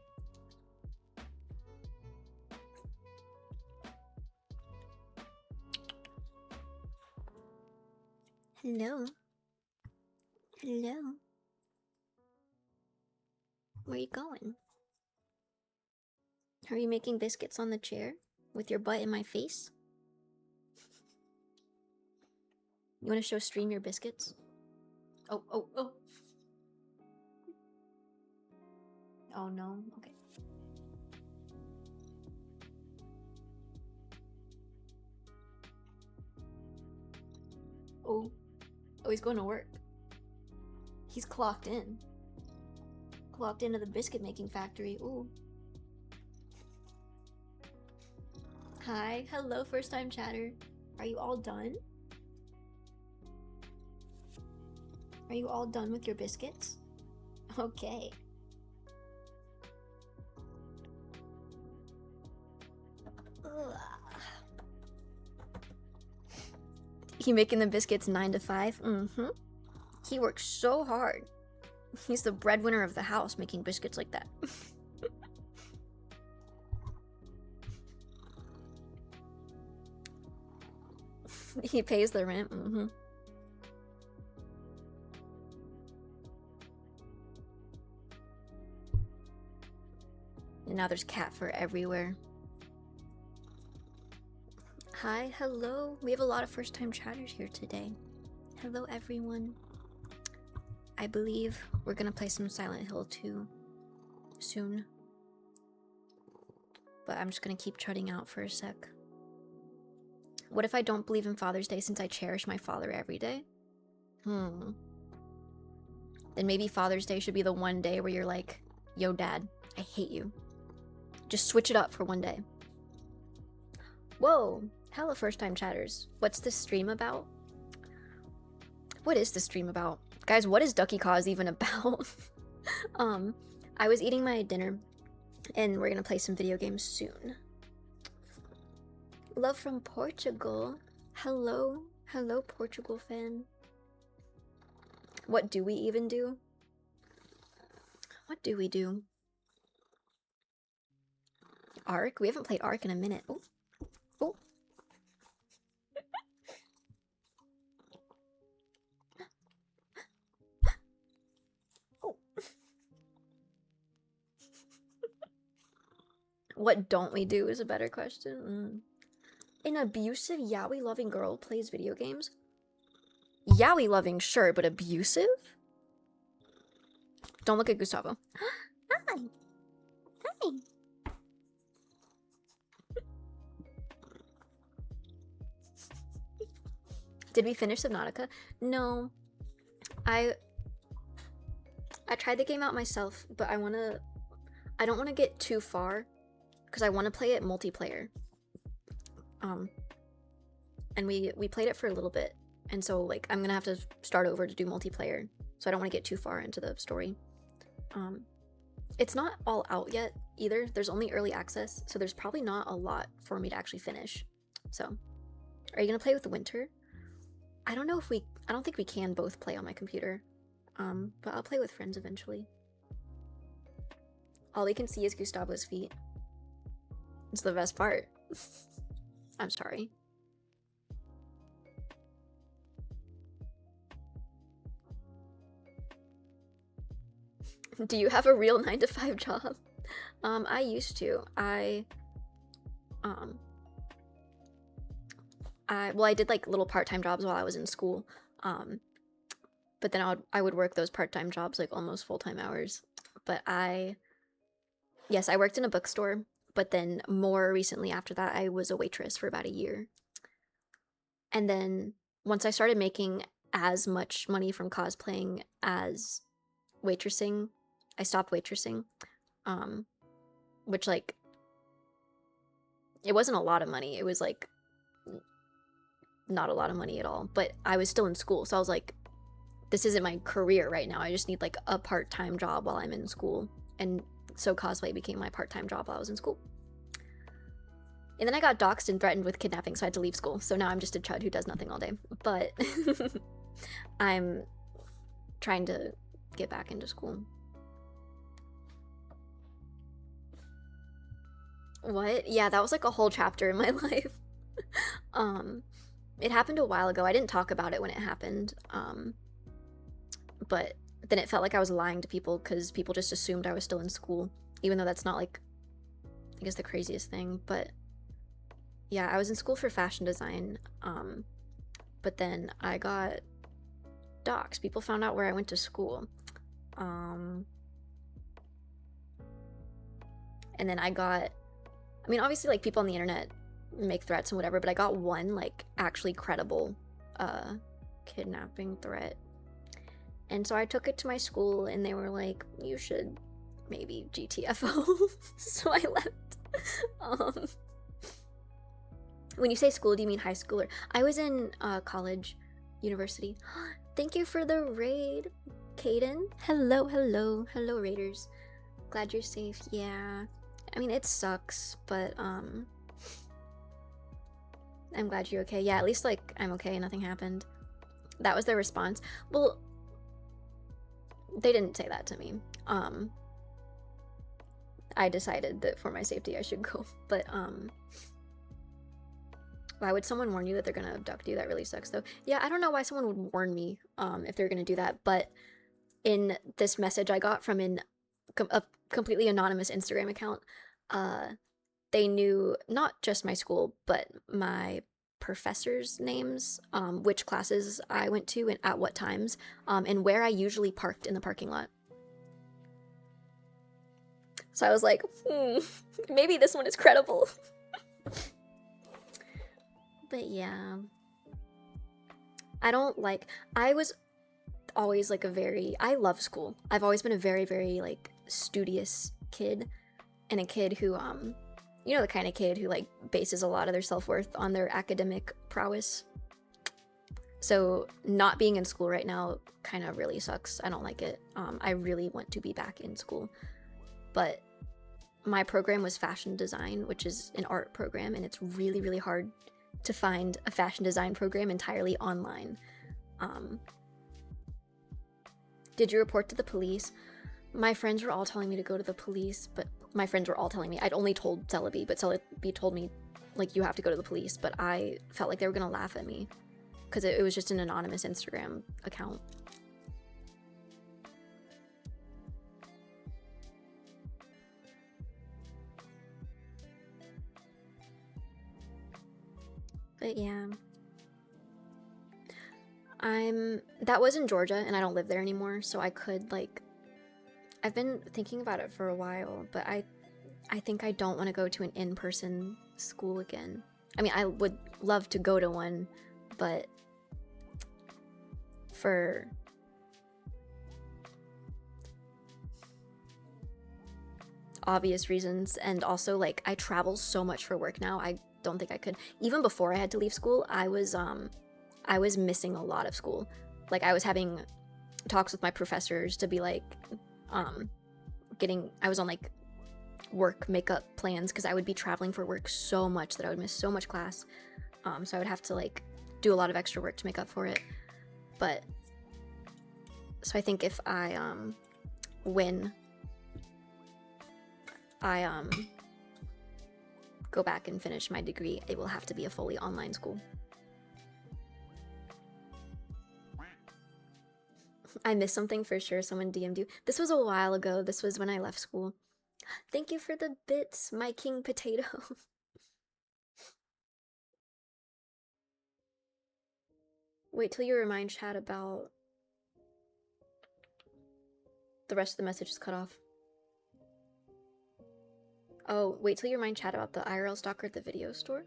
Hello. Hello. Where are you going? Are you making biscuits on the chair with your butt in my face? You want to show stream your biscuits? Oh, oh, oh. Oh no, okay. Oh, he's going to work. He's clocked in. Clocked into the biscuit making factory. Ooh. Hi. Hello, first time chatter. Are you all done? Are you all done with your biscuits? Okay. Ugh. He making the biscuits 9 to 5? Mm-hmm. He works so hard. He's the breadwinner of the house making biscuits like that. He pays the rent. Mm-hmm. And now there's cat fur everywhere. Hi, hello. We have a lot of first-time chatters here today. Hello, everyone. I believe we're gonna play some Silent Hill 2 soon. But I'm just gonna keep trotting out for a sec. What if I don't believe in Father's Day since I cherish my father every day? Then maybe Father's Day should be the one day where you're like, yo, Dad, I hate you. Just switch it up for one day. Whoa, hella first-time chatters. What's this stream about? What is this stream about? Guys, what is Ducky Cause even about? I was eating my dinner, and we're gonna play some video games soon. Love from Portugal. Hello. Hello, Portugal fan. What do we even do? What do we do? Ark? We haven't played Ark in a minute. Oh. Oh. Oh. What don't we do is a better question. An abusive, yaoi-loving girl plays video games? Yaoi-loving, sure, but abusive? Don't look at Gustavo. Hi! Hi! Did we finish Subnautica? No. I tried the game out myself, but I don't want to get too far because I want to play it multiplayer. And we played it for a little bit, and so like I'm gonna have to start over to do multiplayer, so I don't want to get too far into the story. It's not all out yet either. There's only early access, so there's probably not a lot for me to actually finish. So, are you gonna play with Winter? I don't know if I don't think we can both play on my computer, but I'll play with friends eventually. All we can see is Gustavo's feet. It's the best part. I'm sorry. Do you have a real 9-to-5 job? I used to. I did like little part-time jobs while I was in school. But then I would work those part-time jobs like almost full-time hours. But yes, I worked in a bookstore, but then more recently after that, I was a waitress for about a year. And then once I started making as much money from cosplaying as waitressing, I stopped waitressing, which like, it wasn't a lot of money. It was like not a lot of money at all, but I was still in school. So I was like, this isn't my career right now. I just need like a part-time job while I'm in school. And so cosplay became my part-time job while I was in school. And then I got doxxed and threatened with kidnapping, so I had to leave school. So now I'm just a chud who does nothing all day. But I'm trying to get back into school. What? Yeah, that was like a whole chapter in my life. It happened a while ago. I didn't talk about it when it happened. But then it felt like I was lying to people because people just assumed I was still in school, even though that's not like, I guess, the craziest thing. But yeah, I was in school for fashion design, but then I got doxxed. People found out where I went to school. And then I got, I mean, obviously, like, people on the internet make threats and whatever, but I got one, like, actually credible kidnapping threat. And so I took it to my school, and they were like, you should maybe GTFO. So I left. When you say school, do you mean high school? Or I was in college, university. Thank you for the raid, Kaden. Hello, hello, hello, raiders. Glad you're safe. Yeah, I mean, it sucks, but I'm glad you're okay. Yeah, at least like I'm okay, nothing happened. That was their response. Well, they didn't say that to me. I decided that for my safety I should go, but why would someone warn you that they're gonna abduct you? That really sucks though. Yeah, I don't know why someone would warn me if they're gonna do that, but in this message I got from a completely anonymous Instagram account, they knew not just my school, but my professors' names, which classes I went to and at what times, and where I usually parked in the parking lot. So I was like, maybe this one is credible. But yeah, I was always like I love school. I've always been a very, very like studious kid, and a kid who, you know, the kind of kid who like bases a lot of their self-worth on their academic prowess. So not being in school right now kind of really sucks. I don't like it. I really want to be back in school, but my program was fashion design, which is an art program, and it's really, really hard to find a fashion design program entirely online. Did you report to the police? My friends were all telling me to go to the police, but my friends were all telling me. I'd only told Celebi, but Celebi told me, like, you have to go to the police, but I felt like they were gonna laugh at me because it was just an anonymous Instagram account. But yeah, that was in Georgia, and I don't live there anymore, so I could, like, I've been thinking about it for a while, but I think I don't want to go to an in-person school again. I mean, I would love to go to one, but for obvious reasons, and also, like, I travel so much for work now, I don't think I could. Even before I had to leave school, I was missing a lot of school. Like, I was having talks with my professors to be like, I was on like work makeup plans because I would be traveling for work so much that I would miss so much class. So I would have to like do a lot of extra work to make up for it. But so I think if I when I go back and finish my degree, it will have to be a fully online school. I missed something for sure. Someone DM'd you. This was a while ago. This was when I left school. Thank you for the bits, my king potato. Wait till you remind chat about... The rest of the message is cut off. Oh, wait till you remind chat about the IRL stalker at the video store?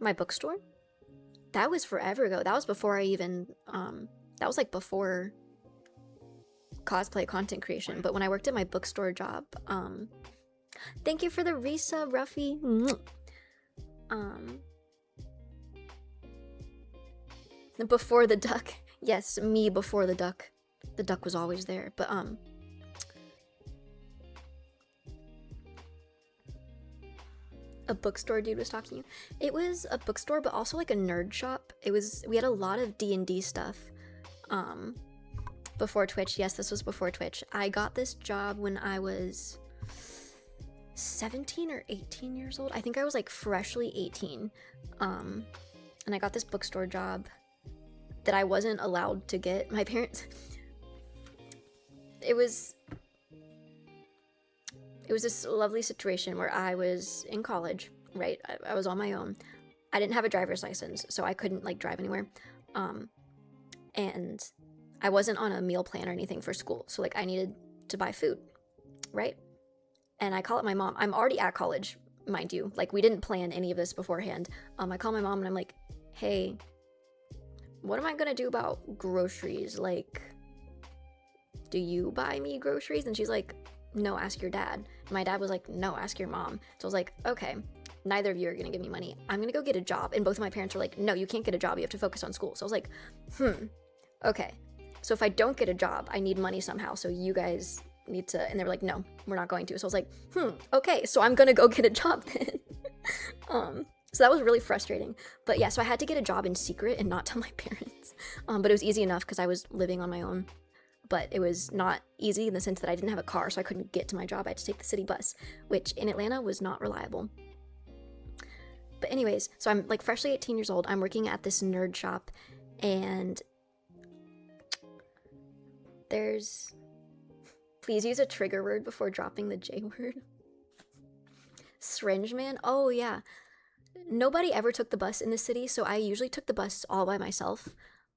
My bookstore? That was forever ago. That was before I even, that was like before cosplay content creation. But when I worked at my bookstore job, thank you for the resub, Ruffy. Before the duck. Yes, me before the duck. The duck was always there, but, a bookstore dude was talking to you. It was a bookstore, but also like a nerd shop. We had a lot of D&D stuff before Twitch. Yes, this was before Twitch. I got this job when I was 17 or 18 years old. I think I was like freshly 18. And I got this bookstore job that I wasn't allowed to get. My parents... It was this lovely situation where I was in college, right? I was on my own. I didn't have a driver's license, so I couldn't like drive anywhere. And I wasn't on a meal plan or anything for school, so like I needed to buy food, right? And I call up my mom. I'm already at college, mind you. Like we didn't plan any of this beforehand. I call my mom and I'm like, hey, what am I gonna do about groceries? Like, do you buy me groceries? And she's like, no, ask your dad. And my dad was like, no, ask your mom. So I was like, okay, neither of you are gonna give me money. I'm gonna go get a job. And both of my parents were like, no, you can't get a job. You have to focus on school. So I was like, okay. So if I don't get a job, I need money somehow. So you guys need to, and they were like, no, we're not going to. So I was like, okay, so I'm gonna go get a job then. So that was really frustrating. But yeah, so I had to get a job in secret and not tell my parents. But it was easy enough because I was living on my own. But it was not easy in the sense that I didn't have a car, so I couldn't get to my job. I had to take the city bus, which in Atlanta was not reliable. But anyways, so I'm like freshly 18 years old. I'm working at this nerd shop, and there's... Please use a trigger word before dropping the J word. Syringe man? Oh, yeah. Nobody ever took the bus in the city, so I usually took the bus all by myself.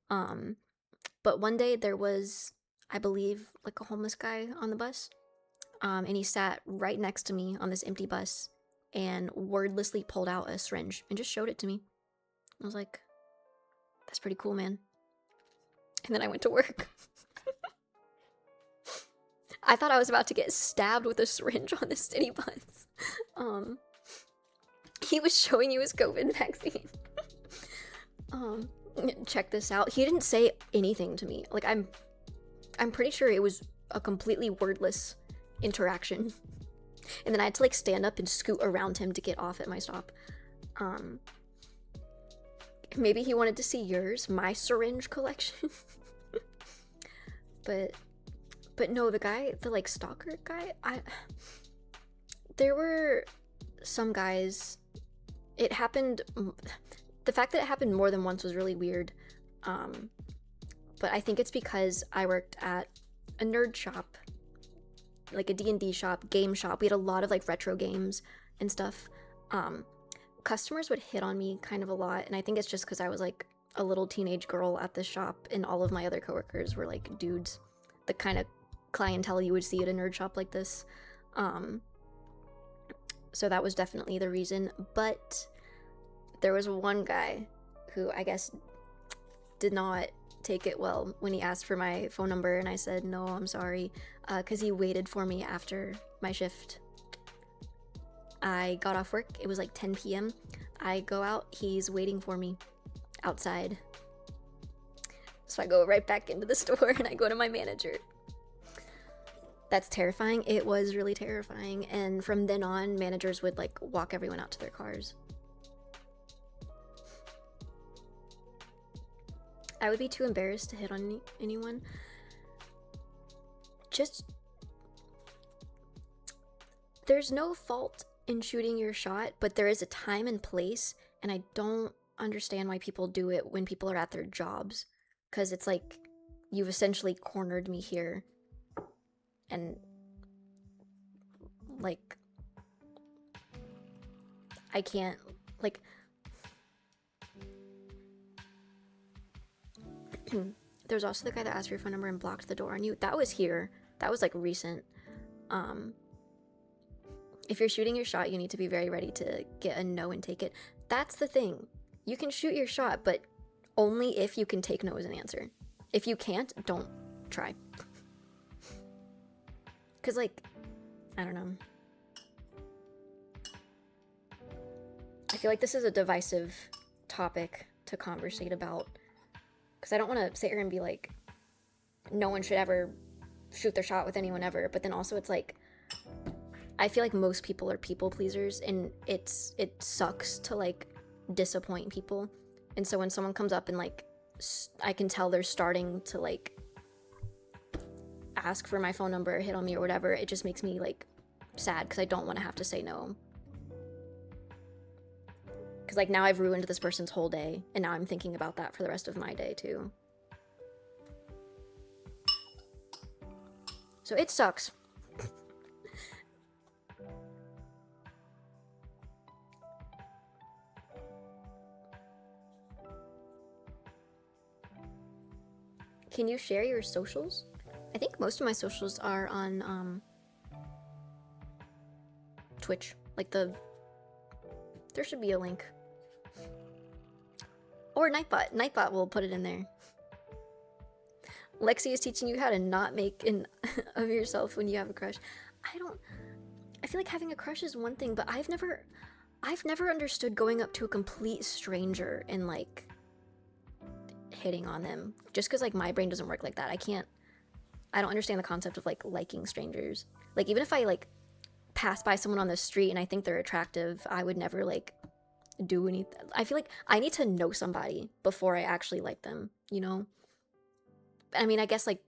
But one day there was, I believe, like a homeless guy on the bus. And he sat right next to me on this empty bus and wordlessly pulled out a syringe and just showed it to me. I was like, that's pretty cool, man. And then I went to work. I thought I was about to get stabbed with a syringe on the city bus. He was showing you his COVID vaccine. Check this out. He didn't say anything to me. Like, I'm pretty sure it was a completely wordless interaction. And then I had to like stand up and scoot around him to get off at my stop. Maybe he wanted to see yours, my syringe collection. But no, the guy, the like stalker guy, there were some guys, it happened, the fact that it happened more than once was really weird. But I think it's because I worked at a nerd shop, like a D&D shop, game shop. We had a lot of like retro games and stuff. Customers would hit on me kind of a lot, and I think it's just because I was like a little teenage girl at this shop, and all of my other coworkers were like dudes. The kind of clientele you would see at a nerd shop like this. So that was definitely the reason. But there was one guy who I guess did not take it well when he asked for my phone number, and I said no, I'm sorry, because he waited for me after my shift. I got off work, it was like 10 p.m. I go out, he's waiting for me outside. So I go right back into the store and I go to my manager. That's terrifying. It was really terrifying. And from then on, managers would like walk everyone out to their cars. I would be too embarrassed to hit on anyone. Just, there's no fault in shooting your shot, but there is a time and place, and I don't understand why people do it when people are at their jobs. Because it's like, you've essentially cornered me here. And, like, I can't, like, there's also the guy that asked for your phone number and blocked the door on you. That was here. That was, like, recent. If you're shooting your shot, you need to be very ready to get a no and take it. That's the thing. You can shoot your shot, but only if you can take no as an answer. If you can't, don't try. Because, like, I don't know. I feel like this is a divisive topic to conversate about. Because I don't want to sit here and be like, no one should ever shoot their shot with anyone ever. But then also it's like, I feel like most people are people pleasers, and it sucks to like disappoint people. And so when someone comes up and like, I can tell they're starting to like ask for my phone number or hit on me or whatever, it just makes me like sad because I don't want to have to say no. Because like now I've ruined this person's whole day, and now I'm thinking about that for the rest of my day too. So it sucks. Can you share your socials? I think most of my socials are on Twitch. Like there should be a link. Or Nightbot. Nightbot will put it in there. Lexi is teaching you how to not make an of yourself when you have a crush. I feel like having a crush is one thing, but I've never understood going up to a complete stranger and like hitting on them. Just because like my brain doesn't work like that. I don't understand the concept of like liking strangers. Like even if I like pass by someone on the street and I think they're attractive, I would never like do anything. I feel like I need to know somebody before I actually like them, you know? I mean, I guess like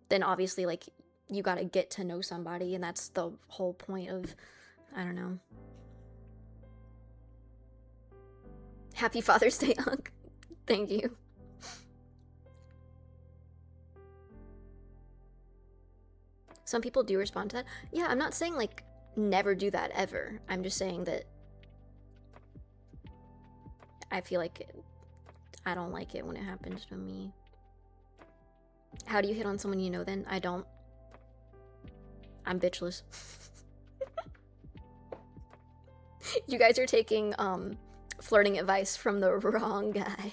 then obviously like you gotta get to know somebody, and that's the whole point of, I don't know. Happy Father's Day, Unc. Thank you. Some people do respond to that. Yeah, I'm not saying like never do that ever. I'm just saying that I feel like I don't like it when it happens to me. How do you hit on someone you know then? I don't. I'm bitchless. You guys are taking flirting advice from the wrong guy.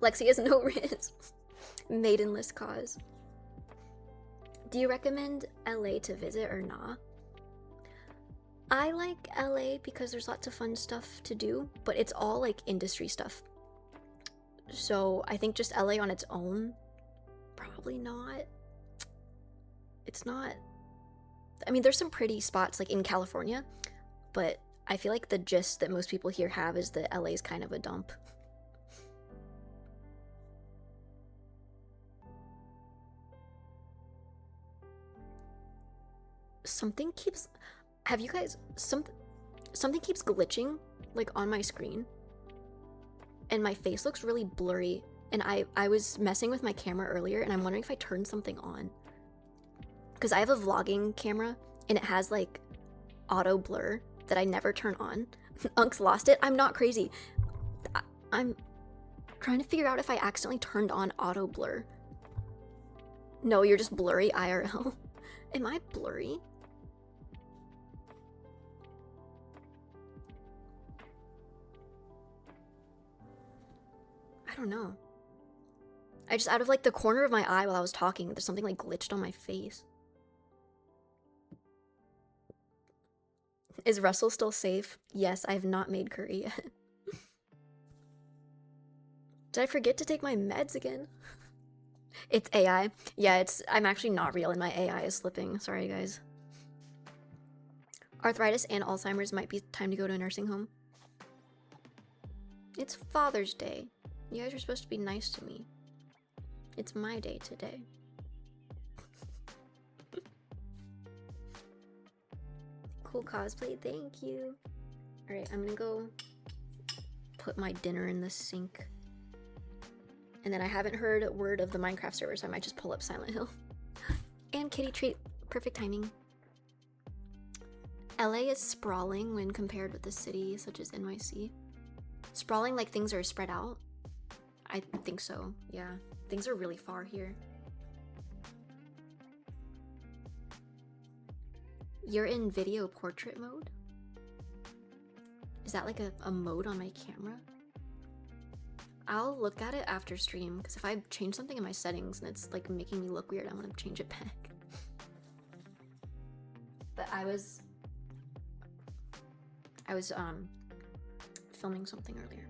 Lexi has no riz. Maidenless cause. Do you recommend LA to visit or not? I like LA because there's lots of fun stuff to do, but it's all like industry stuff. So I think just LA on its own, probably not. It's not. I mean, there's some pretty spots like in California, but I feel like the gist that most people here have is that LA is kind of a dump. Something keeps. Have you guys something keeps glitching like on my screen, and my face looks really blurry, and I was messing with my camera earlier and I'm wondering if I turned something on, because I have a vlogging camera and it has like auto blur that I never turn on. Unc's lost it. I'm not crazy. I'm trying to figure out if I accidentally turned on auto blur. No, you're just blurry IRL. Am I blurry? I don't know. I just, out of like the corner of my eye while I was talking, there's something like glitched on my face. Is Russell still safe? Yes, I have not made curry yet. Did I forget to take my meds again? It's AI. Yeah, I'm actually not real and my AI is slipping. Sorry, guys. Arthritis and Alzheimer's might be time to go to a nursing home. It's Father's Day. You guys are supposed to be nice to me. It's my day today. Cool cosplay, thank you. Alright, I'm gonna go put my dinner in the sink. And then I haven't heard a word of the Minecraft server, so I might just pull up Silent Hill. And kitty treat, perfect timing. LA is sprawling when compared with a city such as NYC. Sprawling like things are spread out? I think so, yeah. Things are really far here. You're in video portrait mode? Is that like a mode on my camera? I'll look at it after stream, because if I change something in my settings and it's like making me look weird, I'm gonna change it back. But I was filming something earlier.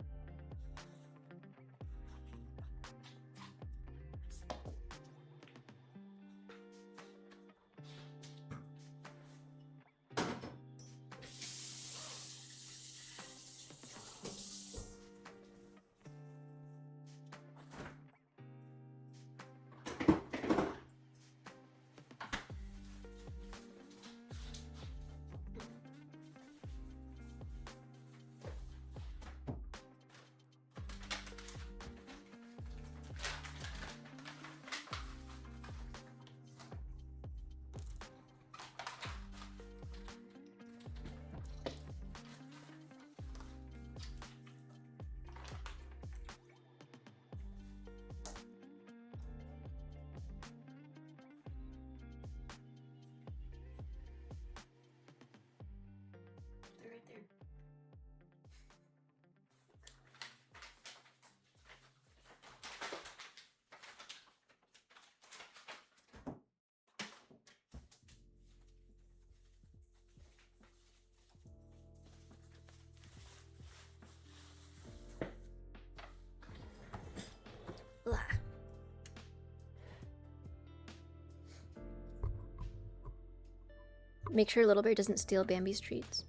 Make sure Little Bear doesn't steal Bambi's treats.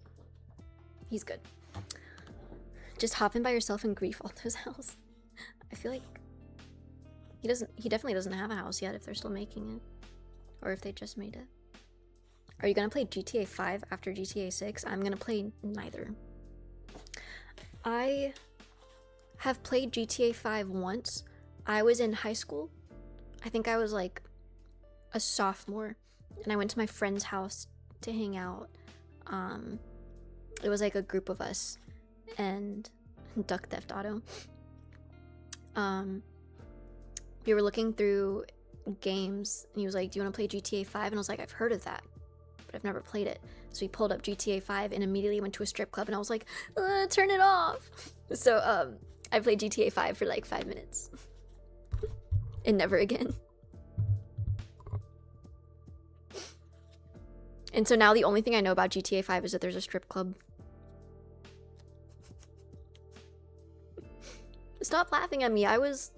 He's good. Just hop in by yourself and grief Alto's house. I feel like he definitely doesn't have a house yet if they're still making it. Or if they just made it. Are you gonna play GTA 5 after GTA 6? I'm gonna play neither. I have played GTA 5 once. I was in high school. I think I was like a sophomore, and I went to my friend's house to hang out. It was like a group of us, and Duck Theft Auto. We were looking through games, and he was like, do you want to play GTA 5? And I was like, I've heard of that, but I've never played it. So he pulled up GTA 5 and immediately went to a strip club, and I was like, turn it off. So I played GTA 5 for like 5 minutes and never again. And so now the only thing I know about GTA 5 is that there's a strip club. Stop laughing at me. I was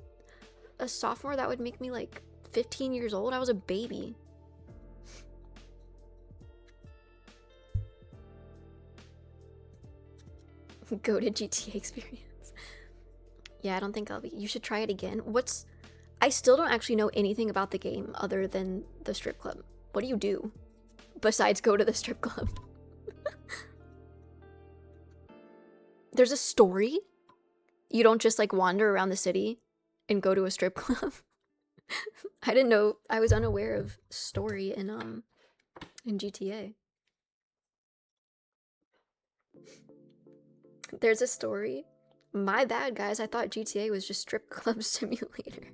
a sophomore. That would make me like 15 years old. I was a baby. Go to GTA experience. Yeah, I don't think I'll be. You should try it again. I still don't actually know anything about the game other than the strip club. What do you do besides go to the strip club? There's a story? You don't just like wander around the city and go to a strip club? I didn't know. I was unaware of story in GTA. There's a story? My bad, guys. I thought GTA was just strip club simulator.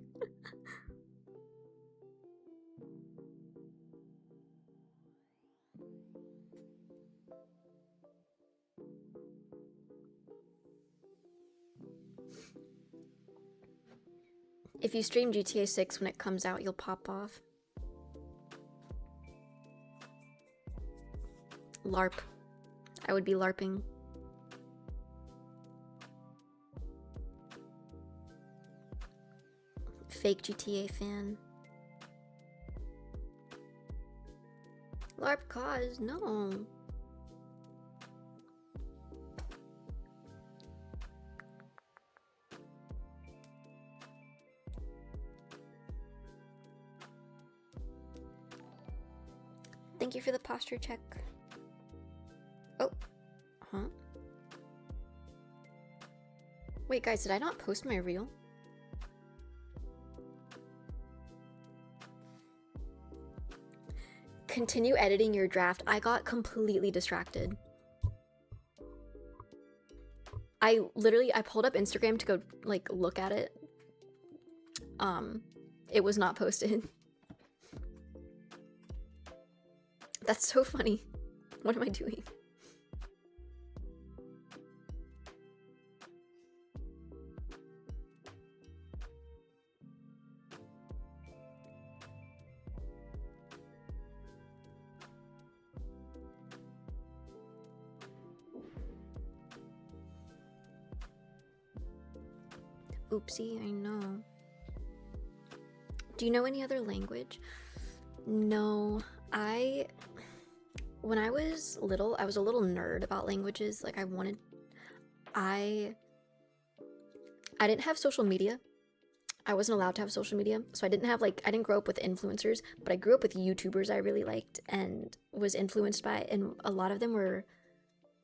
If you stream GTA 6 when it comes out, you'll pop off. LARP. I would be LARPing. Fake GTA fan. LARP cause? No. Thank you for the posture check. Oh. Huh? Wait, guys, did I not post my reel? Continue editing your draft. I got completely distracted. I pulled up Instagram to go like look at it. It was not posted. That's so funny. What am I doing? Oopsie, I know. Do you know any other language? No, when I was little, I was a little nerd about languages. Like I didn't have social media. I wasn't allowed to have social media. So I didn't grow up with influencers, but I grew up with YouTubers I really liked and was influenced by, and a lot of them were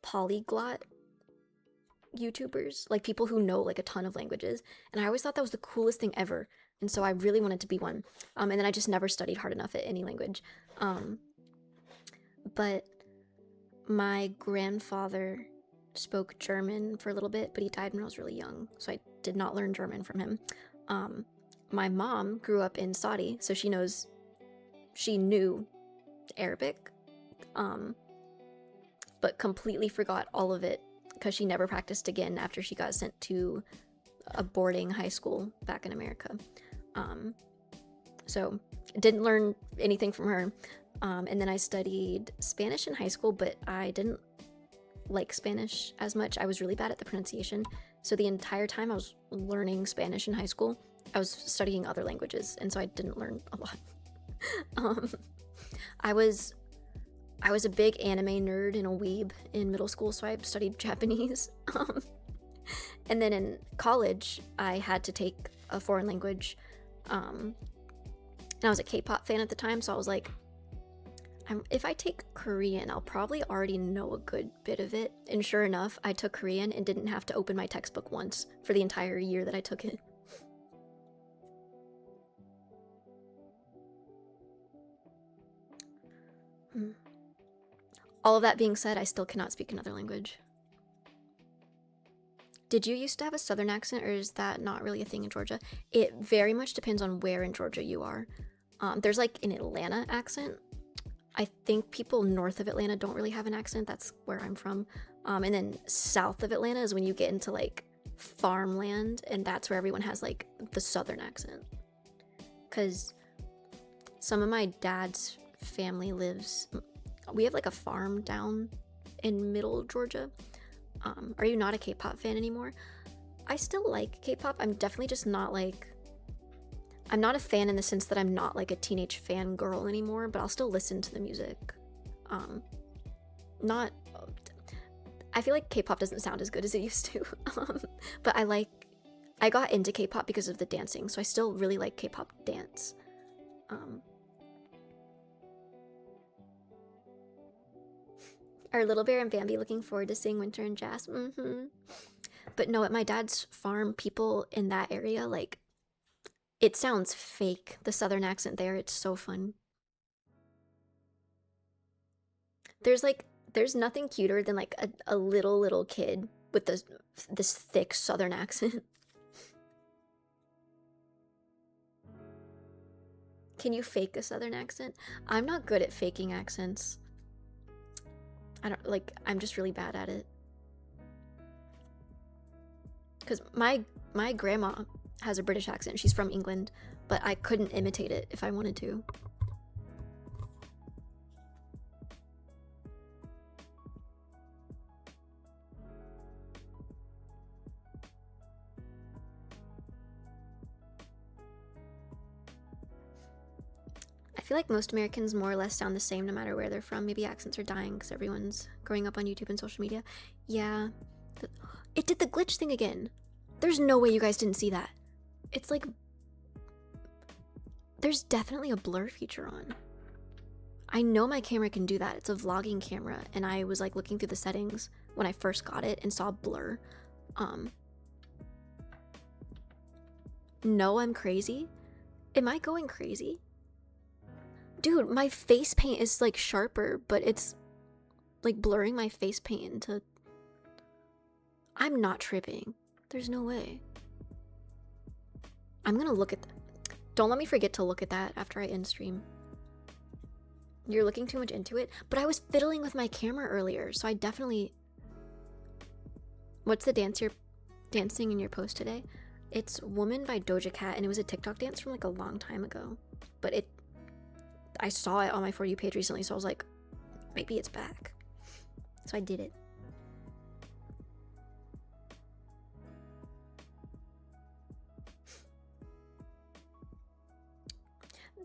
polyglot YouTubers, like people who know like a ton of languages. And I always thought that was the coolest thing ever. And so I really wanted to be one. And then I just never studied hard enough at any language. But my grandfather spoke German for a little bit, but he died when I was really young, so I did not learn German from him. My mom grew up in Saudi, so she knew Arabic, but completely forgot all of it because she never practiced again after she got sent to a boarding high school back in America. So didn't learn anything from her. And then I studied Spanish in high school, but I didn't like Spanish as much. I was really bad at the pronunciation. So the entire time I was learning Spanish in high school, I was studying other languages, and so I didn't learn a lot. I was a big anime nerd and a weeb in middle school, so I studied Japanese. And then in college, I had to take a foreign language. And I was a K-pop fan at the time, so I was like, if I take Korean, I'll probably already know a good bit of it. And sure enough, I took Korean and didn't have to open my textbook once for the entire year that I took it. All of that being said, I still cannot speak another language. Did you used to have a southern accent, or is that not really a thing in Georgia? It very much depends on where in Georgia you are. There's like an Atlanta accent. I think people north of Atlanta don't really have an accent. That's where I'm from. And then south of Atlanta is when you get into like farmland, and that's where everyone has like the southern accent. Because some of my dad's family lives, we have like a farm down in middle Georgia. Are you not a K-pop fan anymore? I still like K-pop. I'm definitely just not like, I'm not a fan in the sense that I'm not like a teenage fangirl anymore, but I'll still listen to the music. I feel like K-pop doesn't sound as good as it used to. But I got into K-pop because of the dancing, so I still really like K-pop dance. Are Little Bear and Bambi looking forward to seeing Winter and Jas? But no, at my dad's farm, people in that area, like, it sounds fake, the southern accent there. It's so fun. There's nothing cuter than like a little kid with this thick southern accent. Can you fake a southern accent? I'm not good at faking accents. I'm just really bad at it. Because my grandma has a British accent. She's from England, but I couldn't imitate it if I wanted to. I feel like most Americans more or less sound the same no matter where they're from. Maybe accents are dying because everyone's growing up on YouTube and social media. Yeah. It did the glitch thing again. There's no way you guys didn't see that. It's like, there's definitely a blur feature on. I know my camera can do that. It's a vlogging camera, and I was like looking through the settings when I first got it and saw blur. No, I'm crazy. Am I going crazy? Dude, my face paint is like sharper, but it's like blurring my face paint into... I'm not tripping. There's no way. I'm gonna look at that. Don't let me forget to look at that after I end stream. You're looking too much into it, but I was fiddling with my camera earlier, so I definitely... What's the dance you're dancing in your post today? It's Woman by Doja Cat, and it was a TikTok dance from like a long time ago. But I saw it on my For You page recently, so I was like, maybe it's back. So I did it.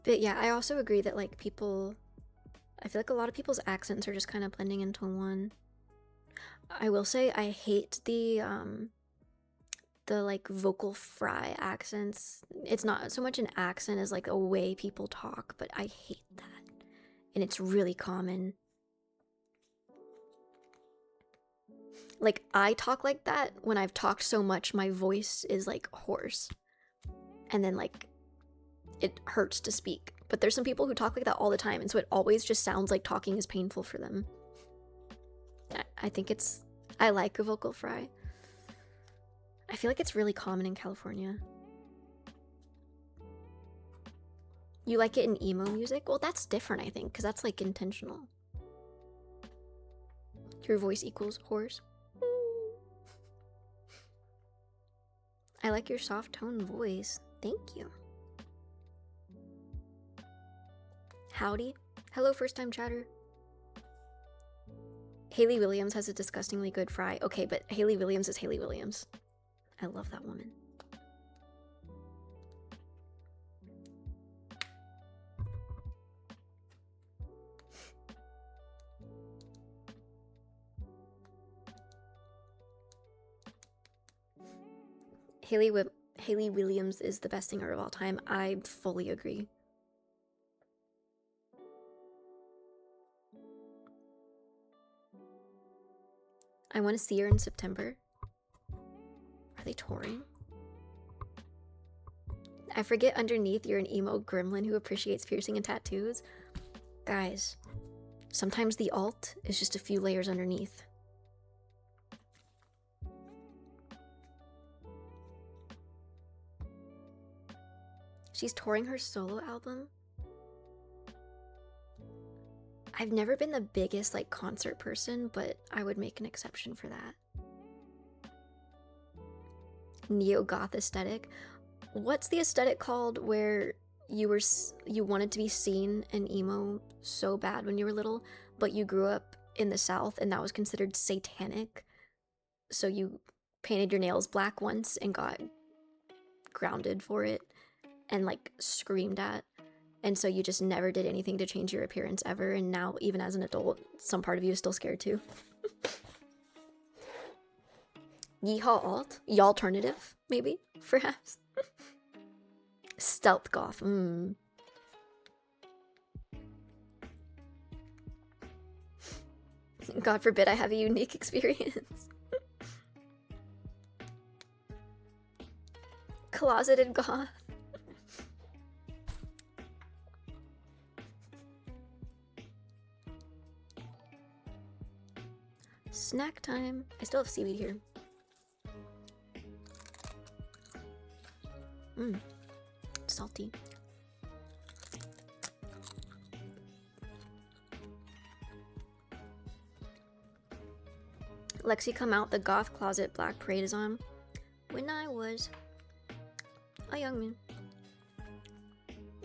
But yeah, I also agree that like people, I feel like a lot of people's accents are just kind of blending into one. I will say I hate the like vocal fry accents. It's not so much an accent as like a way people talk, but I hate that. And it's really common. Like, I talk like that when I've talked so much my voice is like hoarse. And then like it hurts to speak. But there's some people who talk like that all the time, and so it always just sounds like talking is painful for them. I think I like a vocal fry. I feel like it's really common in California. You like it in emo music? Well, that's different, I think, because that's like intentional. Your voice equals hoarse. I like your soft tone voice. Thank you. Howdy. Hello, first time chatter. Hayley Williams has a disgustingly good fry. Okay, but Hayley Williams is Hayley Williams. I love that woman. Hayley Williams is the best singer of all time. I fully agree. I want to see her in September. Are they touring? I forget underneath you're an emo gremlin who appreciates piercing and tattoos. Guys, sometimes the alt is just a few layers underneath. She's touring her solo album. I've never been the biggest like concert person, but I would make an exception for that. Neo-goth aesthetic. What's the aesthetic called where you wanted to be seen and emo so bad when you were little, but you grew up in the South and that was considered satanic? So you painted your nails black once and got grounded for it and like screamed at. And so you just never did anything to change your appearance ever, and now even as an adult, some part of you is still scared too. Yeehaw alt? Y'alternative, maybe, perhaps. Stealth goth. God forbid I have a unique experience. Closeted goth. Snack time. I still have seaweed here. Salty. Lexi come out, the goth closet Black Parade is on. When I was a young man.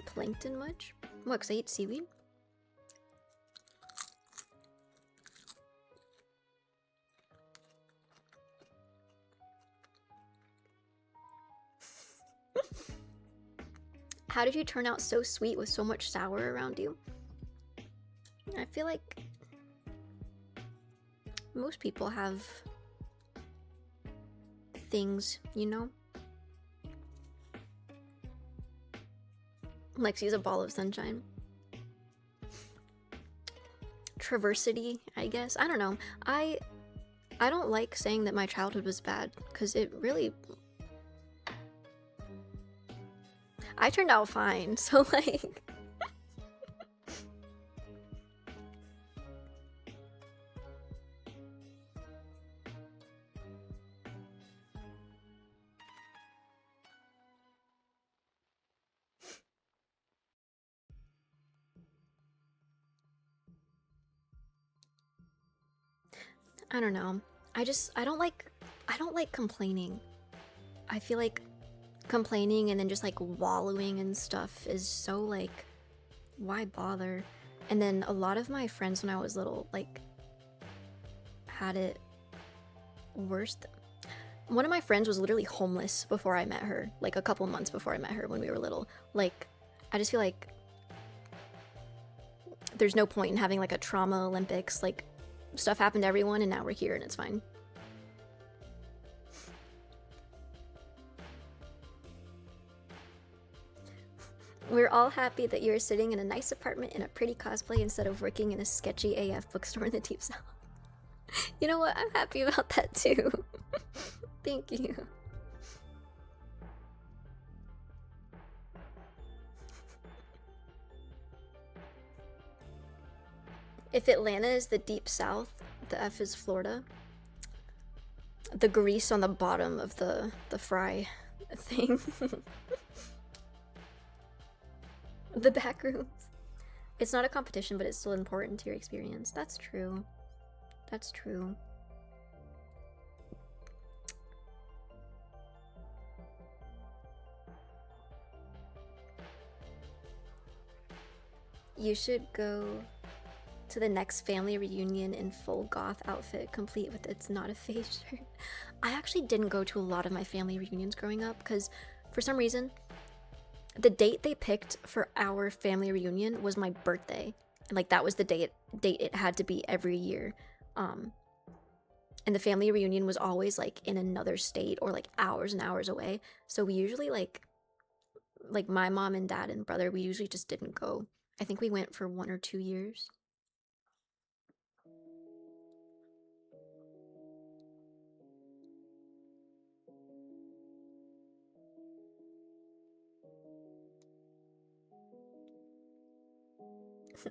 Plankton much? What, 'cause I eat seaweed? How did you turn out so sweet with so much sour around you? I feel like most people have things, you know? Lexi's a ball of sunshine. Traversity, I guess. I don't know. I don't like saying that my childhood was bad, because it really... I turned out fine, so like... I don't know. I don't like complaining. I feel like complaining and then just like wallowing and stuff is so like, why bother? And then a lot of my friends when I was little like had it worse. One of my friends was literally homeless before I met her, like a couple months before I met her when we were little. Like, I just feel like there's no point in having like a trauma Olympics. Like, stuff happened to everyone and now we're here and it's fine. We're all happy that you're sitting in a nice apartment in a pretty cosplay instead of working in a sketchy AF bookstore in the Deep South. You know what? I'm happy about that too. Thank you. If Atlanta is the Deep South, the F is Florida. The grease on the bottom of the fry thing. The back rooms. It's not a competition, but it's still important to your experience. That's true. That's true. You should go to the next family reunion in full goth outfit, complete with It's Not a Face shirt. I actually didn't go to a lot of my family reunions growing up because for some reason the date they picked for our family reunion was my birthday, and like that was the date it had to be every year. And the family reunion was always like in another state or like hours and hours away. So we usually like my mom and dad and brother, we usually just didn't go. I think we went for 1 or 2 years.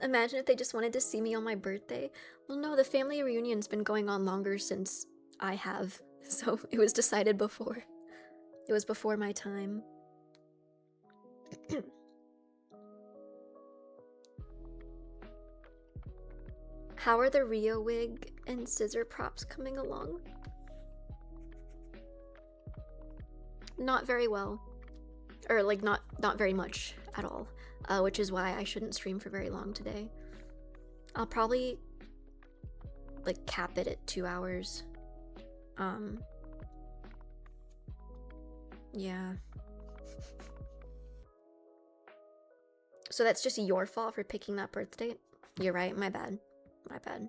Imagine if they just wanted to see me on my birthday. Well, no, the family reunion's been going on longer since I have, so it was decided before. It was before my time. How are the Rio wig and scissor props coming along? Not very well. Or like not very much at all. Which is why I shouldn't stream for very long today. I'll probably like cap it at 2 hours. Yeah. So that's just your fault for picking that birth date? You're right, my bad. My bad.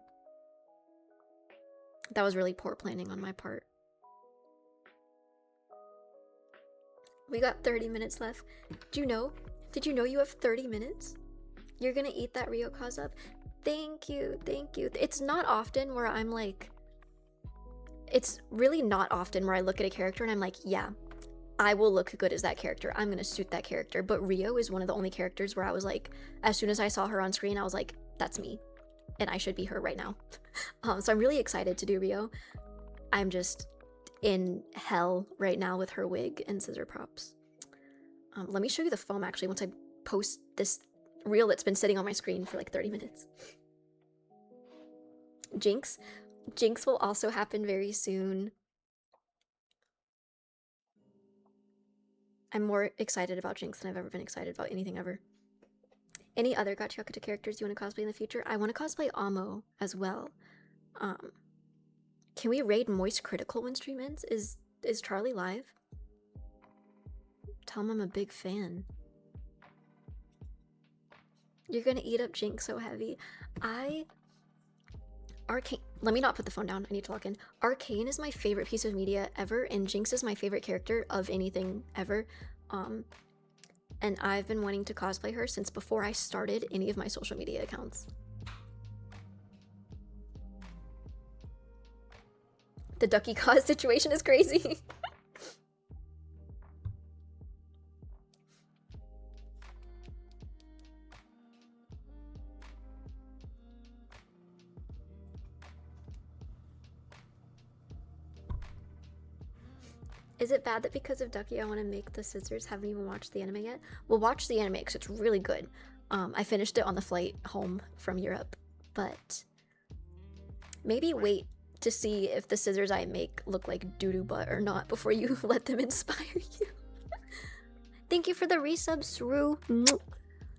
That was really poor planning on my part. We got 30 minutes left. Did you know you have 30 minutes? You're gonna eat that Rio cause up? Thank you, thank you. It's not often where I'm like, it's really not often where I look at a character and I'm like, yeah, I will look good as that character. I'm gonna suit that character. But Rio is one of the only characters where I was like, as soon as I saw her on screen, I was like, that's me. And I should be her right now. So I'm really excited to do Rio. I'm just in hell right now with her wig and scissor props. Let me show you the foam actually once I post this reel that's been sitting on my screen for like 30 minutes. Jinx will also happen very soon. I'm more excited about Jinx than I've ever been excited about anything ever. Any other Gacha characters you want to cosplay in the future? I want to cosplay Amo as well. Can we raid Moist Critical when stream ends? Is Charlie live? Tell him I'm a big fan. You're gonna eat up Jinx so heavy. Arcane. Let me not put the phone down. I need to log in. Arcane is my favorite piece of media ever, and Jinx is my favorite character of anything ever. And I've been wanting to cosplay her since before I started any of my social media accounts. The Ducky cause situation is crazy. Is it bad that because of Ducky I want to make the scissors? Haven't even watched the anime yet? We'll watch the anime because it's really good. I finished it on the flight home from Europe, but maybe wait to see if the scissors I make look like doo-doo butt or not before you let them inspire you. Thank you for the resub, Sru.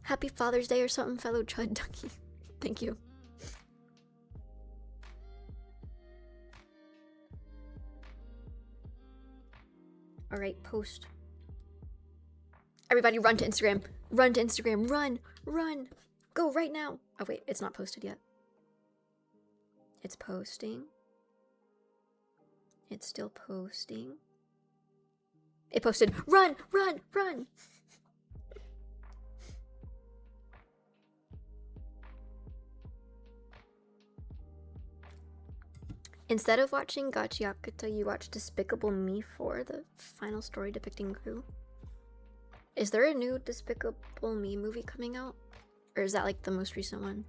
Happy Father's Day or something, fellow chud Ducky. Thank you. All right, post. Everybody run to Instagram. Run to Instagram. Run. Run. Go right now. Oh, wait. It's not posted yet. It's posting. It's still posting. It posted. Run. Run. Run. Instead of watching Gachiakuta, you watch Despicable Me 4, the final story depicting Gru. Is there a new Despicable Me movie coming out? Or is that like the most recent one?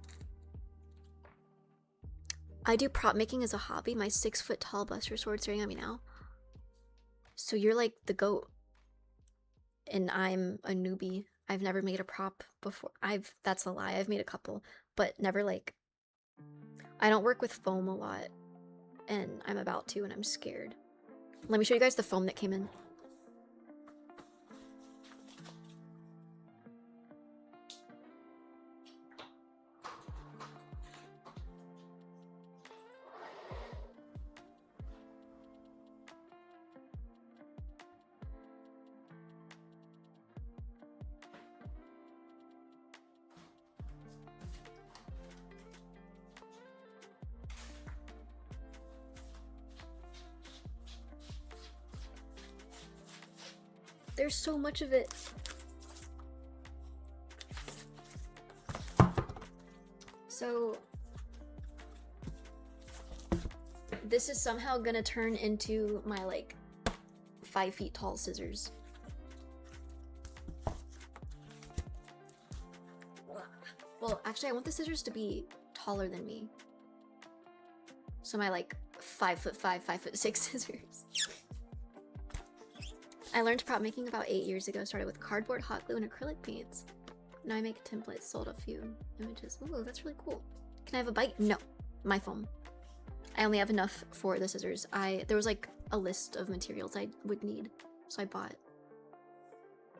I do prop making as a hobby. My 6-foot tall Buster Sword staring at me now. So you're like the GOAT. And I'm a newbie. I've never made a prop before. That's a lie. I've made a couple, but never like... I don't work with foam a lot. And I'm about to, and I'm scared. Let me show you guys the foam that came in. There's so much of it. So this is somehow gonna turn into my like 5 feet tall scissors. Well, actually I want the scissors to be taller than me. So my like 5'5", 5'6" scissors. I learned prop making about 8 years ago. Started with cardboard, hot glue, and acrylic paints. Now I make templates, sold a few images. Ooh, that's really cool. Can I have a bite? No, my foam. I only have enough for the scissors. There was like a list of materials I would need, so I bought.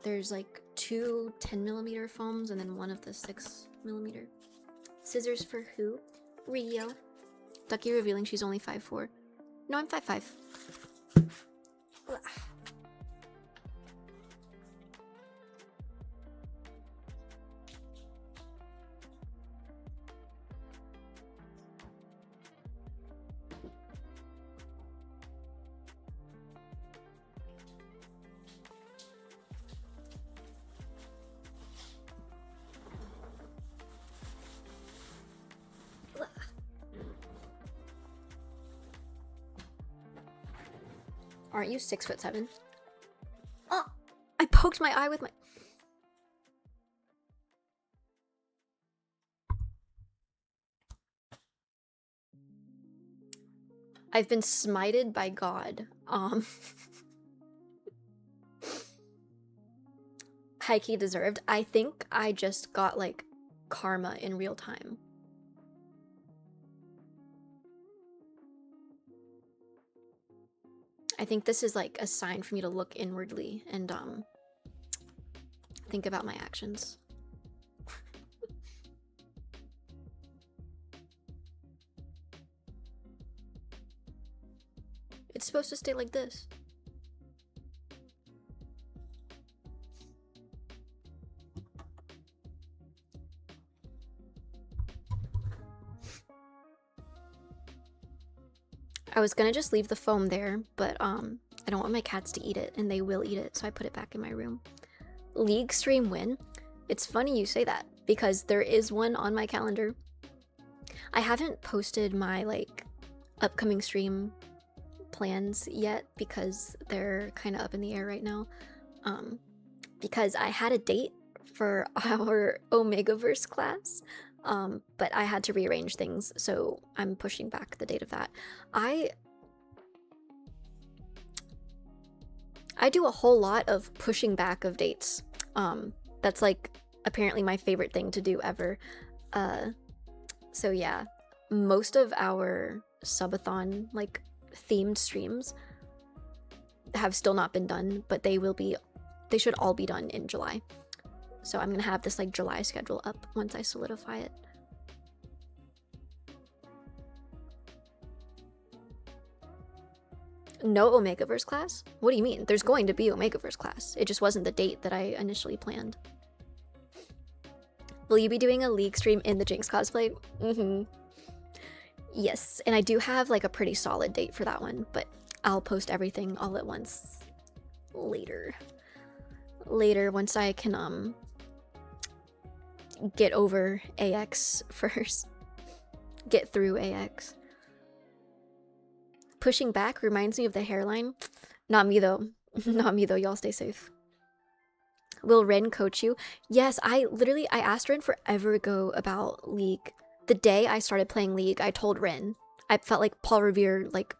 There's like 2 10mm foams and then one of the 6mm. Scissors for who? Rio. Ducky revealing she's only 5'4". No, I'm 5'5". Aren't you 6'7"? Oh, I poked my eye with my... I've been smited by God. High-key deserved. I think I just got like karma in real time. I think this is like a sign for me to look inwardly and think about my actions. It's supposed to stay like this. I was gonna just leave the foam there, but I don't want my cats to eat it, and they will eat it, so I put it back in my room. League stream win? It's funny you say that, because there is one on my calendar. I haven't posted my like upcoming stream plans yet because they're kind of up in the air right now. Because I had a date for our Omegaverse class, but I had to rearrange things, so I'm pushing back the date of that. I do a whole lot of pushing back of dates. That's like apparently my favorite thing to do ever. So yeah, most of our subathon like themed streams have still not been done, but they should all be done in July. So I'm gonna have this like July schedule up once I solidify it. No Omegaverse class? What do you mean? There's going to be Omegaverse class. It just wasn't the date that I initially planned. Will you be doing a League stream in the Jinx cosplay? Mm-hmm. Yes, and I do have like a pretty solid date for that one, but I'll post everything all at once later. Later, once I can get over AX first. Get through AX. Pushing back reminds me of the hairline. Not me though. Not me though, y'all stay safe. Will Ren coach you? Yes, I asked Ren forever ago about League. The day I started playing League, I told Ren. I felt like Paul Revere, like,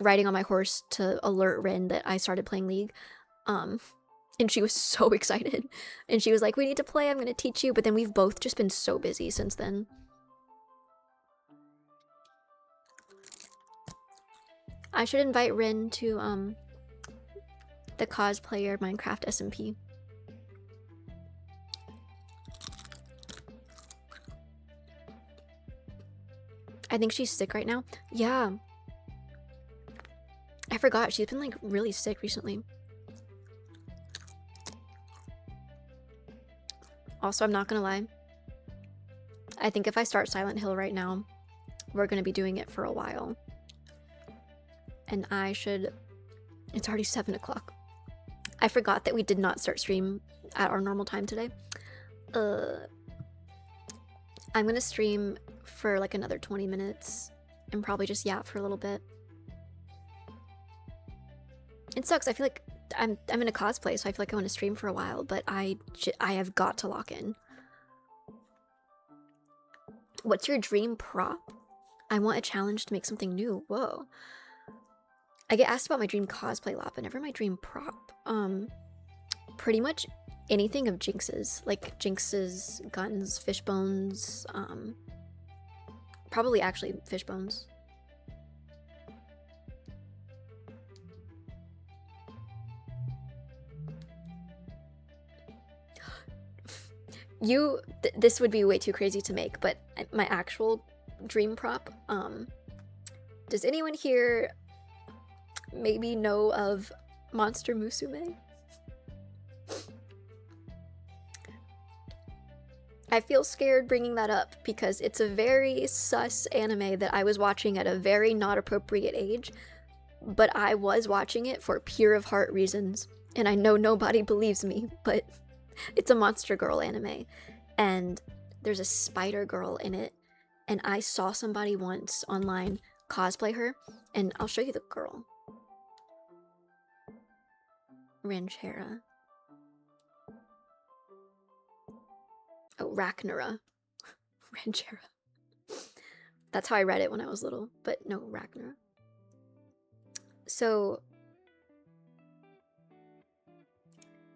riding on my horse to alert Ren that I started playing League. And she was so excited. And she was like, we need to play, I'm gonna teach you. But then we've both just been so busy since then. I should invite Rin to the cosplayer Minecraft SMP. I think she's sick right now. Yeah. I forgot, she's been like really sick recently. Also, I'm not gonna lie. I think if I start Silent Hill right now, we're gonna be doing it for a while. And it's already 7 o'clock. I forgot that we did not start stream at our normal time today. I'm gonna stream for like another 20 minutes and probably just yap for a little bit. It sucks. I feel like I'm in a cosplay, so I feel like I want to stream for a while, but I have got to lock in. What's your dream prop? I want a challenge to make something new. Whoa. I get asked about my dream cosplay lot, but never my dream prop. Pretty much anything of Jinx's. Like Jinx's guns, fish bones, probably actually fish bones. This would be way too crazy to make, but my actual dream prop, does anyone here maybe know of Monster Musume? I feel scared bringing that up because it's a very sus anime that I was watching at a very not appropriate age, but I was watching it for pure of heart reasons, and I know nobody believes me, but it's a monster girl anime, and there's a spider girl in it, and I saw somebody once online cosplay her, and I'll show you the girl. Ranchera. Oh, Ragnara. Ranchera. That's how I read it when I was little, but no, Ragnara. So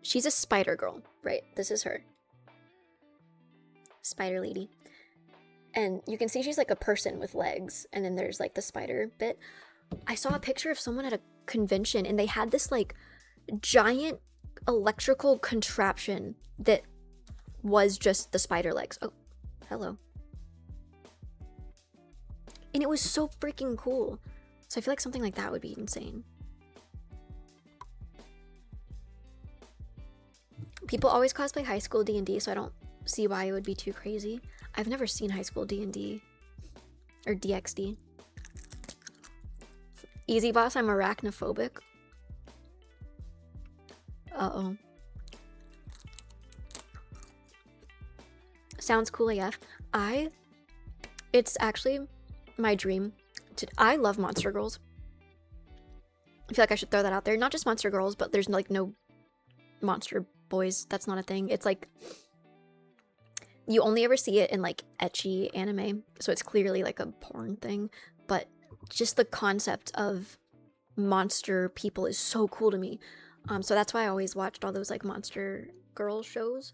she's a spider girl, right? This is her. Spider lady. And you can see she's like a person with legs, and then there's like the spider bit. I saw a picture of someone at a convention, and they had this like giant electrical contraption that was just the spider legs. Oh, hello. And it was so freaking cool. So I feel like something like that would be insane. People always cosplay high school D&D, so I don't see why it would be too crazy. I've never seen high school D&D or DxD. Easy boss, I'm arachnophobic. Uh-oh. Sounds cool AF. It's actually my dream. I love monster girls. I feel like I should throw that out there. Not just monster girls, but there's like no monster boys. That's not a thing. It's like you only ever see it in like ecchi anime, so it's clearly like a porn thing, but just the concept of monster people is so cool to me. So that's why I always watched all those like monster girl shows.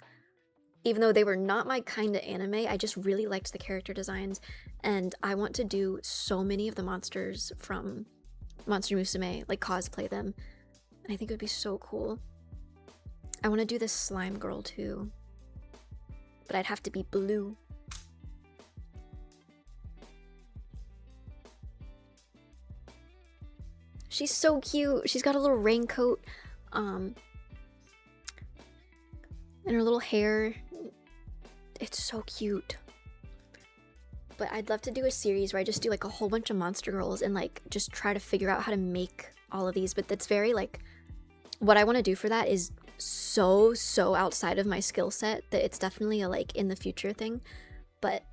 Even though they were not my kind of anime, I just really liked the character designs, and I want to do so many of the monsters from Monster Musume, like cosplay them, and I think it would be so cool. I want to do this slime girl too, but I'd have to be blue. She's so cute. She's got a little raincoat, and her little hair. It's so cute. But I'd love to do a series where I just do like a whole bunch of monster girls and like just try to figure out how to make all of these. But that's very like, what I want to do for that is so outside of my skill set that it's definitely a like in the future thing. But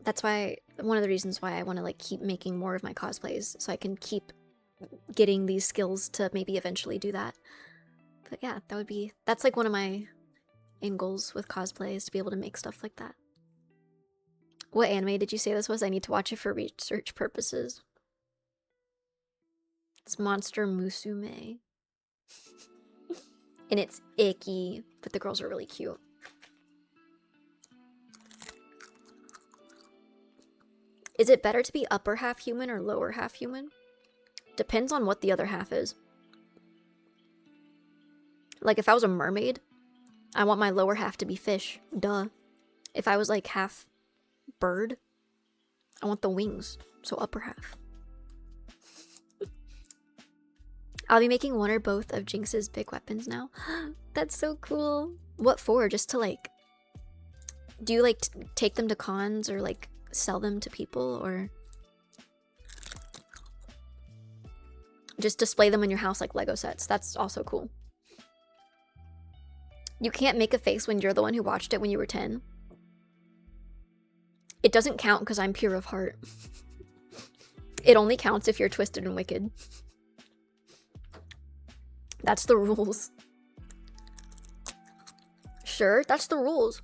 that's why, one of the reasons why I want to like keep making more of my cosplays, so I can keep getting these skills to maybe eventually do that. But yeah, that's like one of my end goals with cosplay, is to be able to make stuff like that. What anime did you say this was? I need to watch it for research purposes. It's Monster Musume. And it's icky, but the girls are really cute. Is it better to be upper half human or lower half human? Depends on what the other half is. Like if I was a mermaid, I want my lower half to be fish. Duh. If I was like half bird, I want the wings. So upper half. I'll be making one or both of Jinx's big weapons now. That's so cool. What for? Just to like... Do you like take them to cons or like sell them to people, or... just display them in your house like Lego sets. That's also cool. You can't make a face when you're the one who watched it when you were 10. It doesn't count because I'm pure of heart. It only counts if you're twisted and wicked. That's the rules. Sure, that's the rules.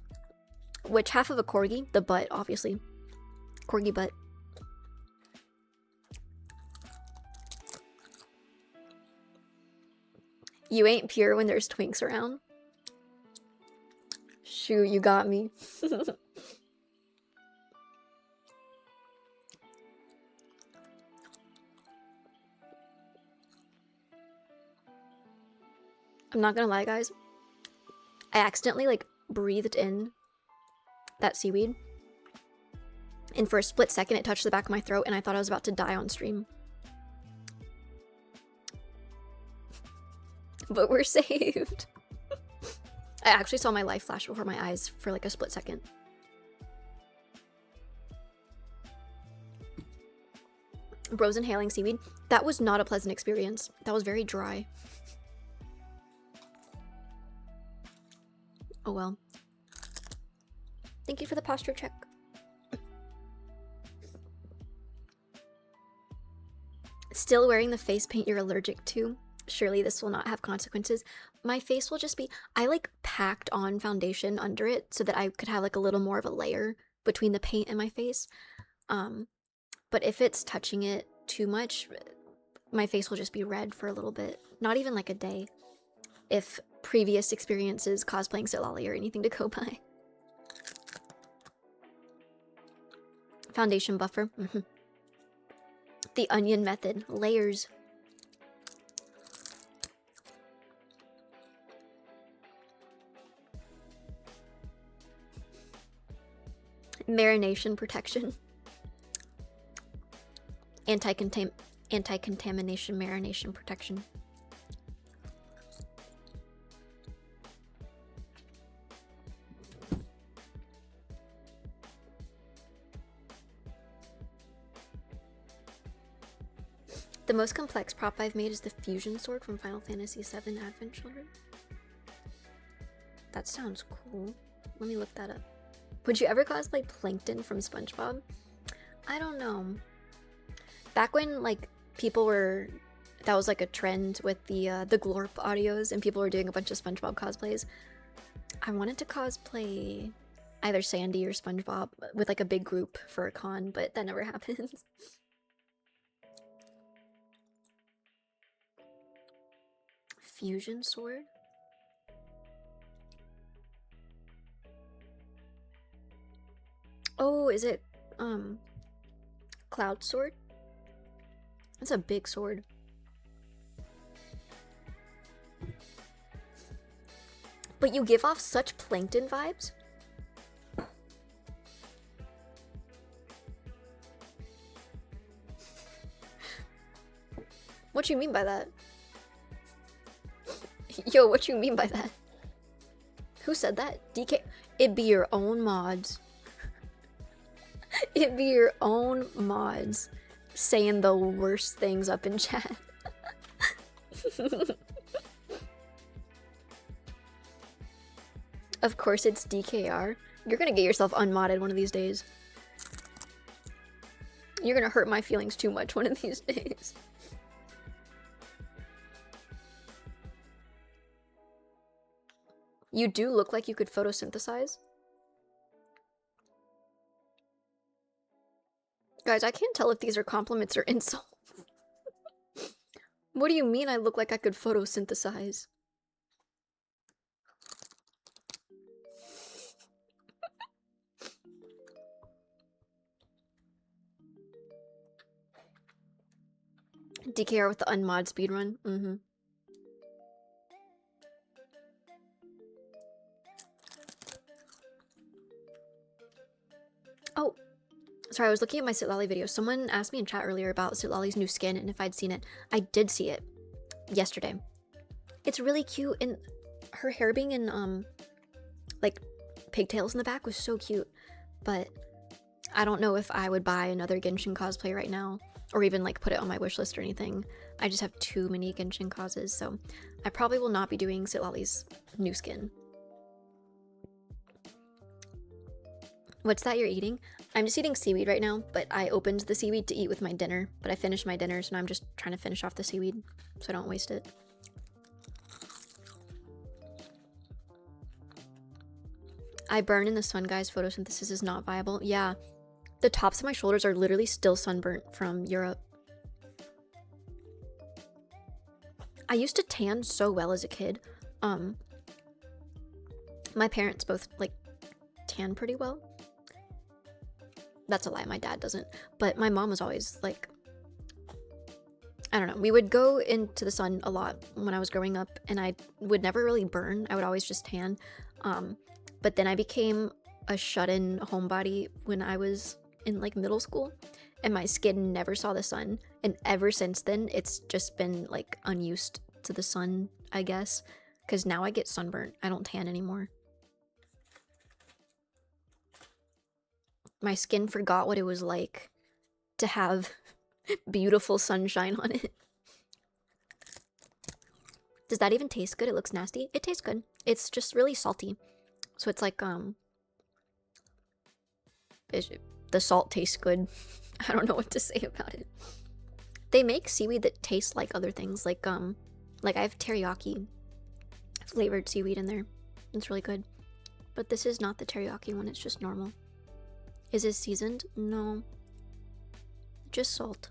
Which half of a corgi? The butt, obviously. Corgi butt. You ain't pure when there's twinks around. Shoot, you got me. I'm not gonna lie, guys. I accidentally, like, breathed in that seaweed. And for a split second, it touched the back of my throat, and I thought I was about to die on stream. But we're saved. I actually saw my life flash before my eyes for like a split second. Bros inhaling seaweed. That was not a pleasant experience. That was very dry. Oh well. Thank you for the posture check. Still wearing the face paint you're allergic to? Surely this will not have consequences. My face will just be, I like packed on foundation under it so that I could have like a little more of a layer between the paint and my face. But if it's touching it too much, my face will just be red for a little bit. Not even like a day. If previous experiences cosplaying Celebi or anything to go by. Foundation buffer. The onion method. Layers. Marination protection. Anti-contamination marination protection. The most complex prop I've made is the fusion sword from Final Fantasy VII Advent Children. That sounds cool. Let me look that up. Would you ever cosplay Plankton from SpongeBob? I don't know. Back when like people were, that was like a trend with the Glorp audios and people were doing a bunch of SpongeBob cosplays. I wanted to cosplay either Sandy or SpongeBob with like a big group for a con, but that never happens. Fusion sword? Oh, is it Cloud sword? That's a big sword. But you give off such Plankton vibes? What you mean by that? Yo, what you mean by that? Who said that? DK? It'd be your own mods. It'd be your own mods saying the worst things up in chat. Of course it's DKR. You're gonna get yourself unmodded one of these days. You're gonna hurt my feelings too much one of these days. You do look like you could photosynthesize. Guys, I can't tell if these are compliments or insults. What do you mean I look like I could photosynthesize? DKR with the unmod speedrun. Oh, sorry, I was looking at my Celebi video. Someone asked me in chat earlier about Celebi's new skin and if I'd seen it. I did see it yesterday. It's really cute, and her hair being in like pigtails in the back was so cute. But I don't know if I would buy another Genshin cosplay right now. or even like put it on my wish list or anything. I just have too many Genshin causes, so I probably will not be doing Citlali's new skin. What's that you're eating? I'm just eating seaweed right now, but I opened the seaweed to eat with my dinner, but I finished my dinner, so now I'm just trying to finish off the seaweed so I don't waste it. I burn in the sun, guys. Photosynthesis is not viable. Yeah, the tops of my shoulders are literally still sunburnt from Europe. I used to tan so well as a kid. My parents both like tan pretty well. That's a lie, my dad doesn't. But my mom was always like, I don't know, we would go into the sun a lot when I was growing up, and I would never really burn. I would always just tan. But then I became a shut-in homebody when I was in like middle school, and my skin never saw the sun. And ever since then, it's just been like unused to the sun, I guess, because now I get sunburnt. I don't tan anymore. My skin forgot what it was like to have beautiful sunshine on it. Does that even taste good? It looks nasty. It tastes good. It's just really salty. So it's like, the salt tastes good. I don't know what to say about it. They make seaweed that tastes like other things. Like I have teriyaki flavored seaweed in there. It's really good. But this is not the teriyaki one. It's just normal. Is it seasoned? No. Just salt.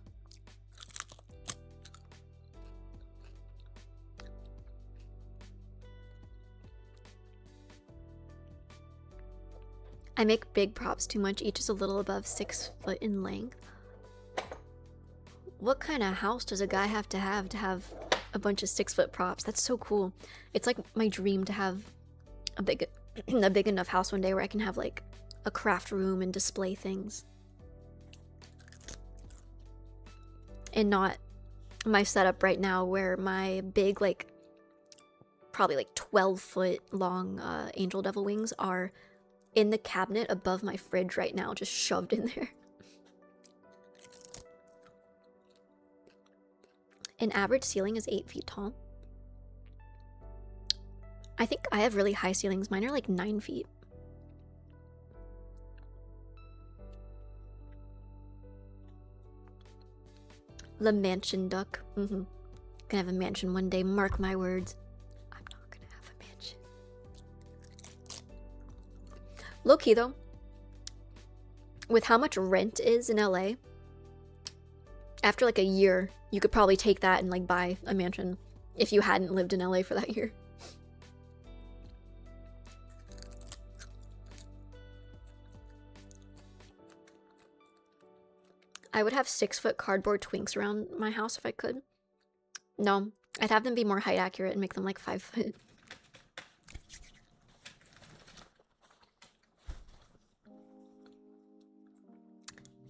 I make big props too much. Each is a little above 6 foot in length. What kind of house does a guy have to have a bunch of 6 foot props? That's so cool. It's like my dream to have a big enough house one day where I can have like a craft room and display things. And not my setup right now where my big, like, probably like 12 foot long angel devil wings are in the cabinet above my fridge right now, just shoved in there. An average ceiling is 8 feet tall. I think I have really high ceilings. Mine are like 9 feet. The mansion duck. Gonna have a mansion one day, mark my words. I'm not gonna have a mansion. Low key though, with how much rent is in LA, after like a year, you could probably take that and like buy a mansion if you hadn't lived in LA for that year. I would have 6 foot cardboard twinks around my house if I could. No, I'd have them be more height accurate and make them like 5 foot.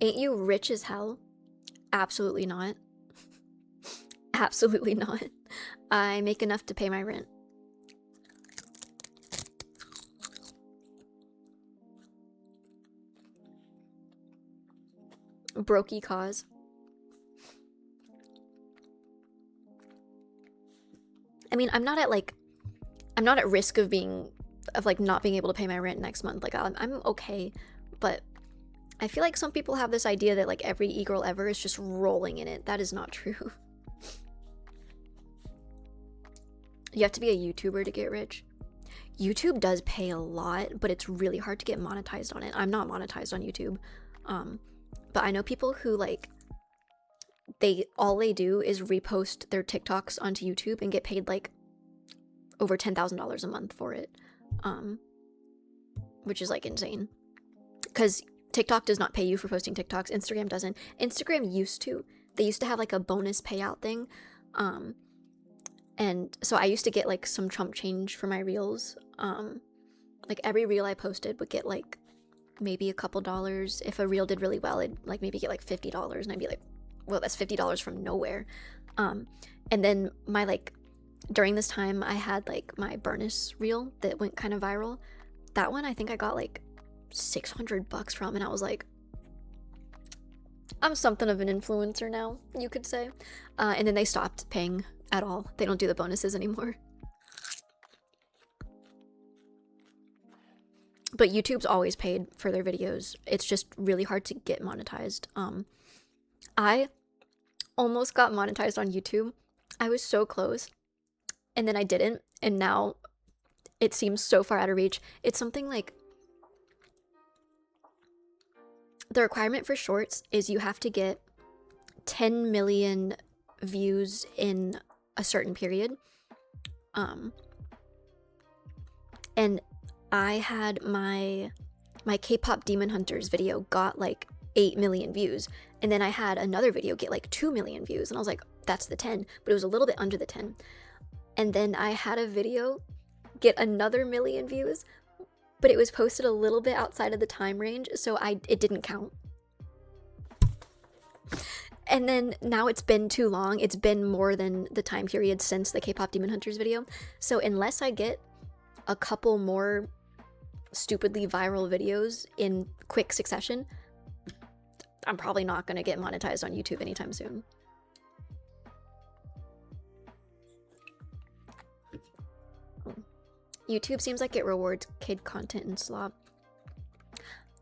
Ain't you rich as hell? Absolutely not. Absolutely not. I make enough to pay my rent. Brokey cause. I mean, I'm not at risk of not being able to pay my rent next month. Like, I'm okay, but I feel like some people have this idea that like every e-girl ever is just rolling in it. That is not true. You have to be a YouTuber to get rich. YouTube does pay a lot, but it's really hard to get monetized on it. I'm not monetized on YouTube. But I know people who like all they do is repost their TikToks onto YouTube and get paid like over $10,000 a month for it. Which is like insane. Cuz TikTok does not pay you for posting TikToks. Instagram doesn't. Instagram used to. They used to have like a bonus payout thing. And so I used to get like some chump change for my reels. Like every reel I posted would get like maybe a couple dollars. If a reel did really well, I'd like maybe get like $50, and I'd be like, well, that's $50 from nowhere. And then my like during this time I had like my Burnus reel that went kind of viral. That one I think I got like $600 from, and I was like, I'm something of an influencer now, you could say. And then they stopped paying at all. They don't do the bonuses anymore. But YouTube's always paid for their videos. It's just really hard to get monetized. I almost got monetized on YouTube. I was so close. And then I didn't. And now it seems so far out of reach. It's something like the requirement for shorts is you have to get 10 million views in a certain period. And I had my K-pop Demon Hunters video got like 8 million views, and then I had another video get like 2 million views, and I was like, that's the 10, but it was a little bit under the 10. And then I had a video get another million views, but it was posted a little bit outside of the time range, so it didn't count. And then now it's been too long. It's been more than the time period since the K-pop Demon Hunters video. So unless I get a couple more stupidly viral videos in quick succession, I'm probably not going to get monetized on YouTube anytime soon. YouTube seems like it rewards kid content and slop.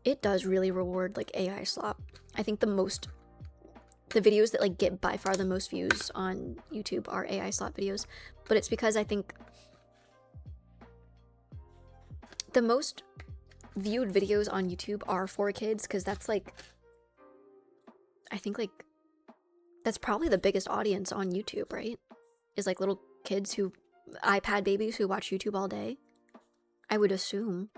It does really reward like AI slop. I think the videos that like get by far the most views on YouTube are AI slop videos, but it's because I think the most viewed videos on YouTube are for kids, because that's like, I think like that's probably the biggest audience on YouTube, right? Is like little kids who, iPad babies who watch YouTube all day, I would assume.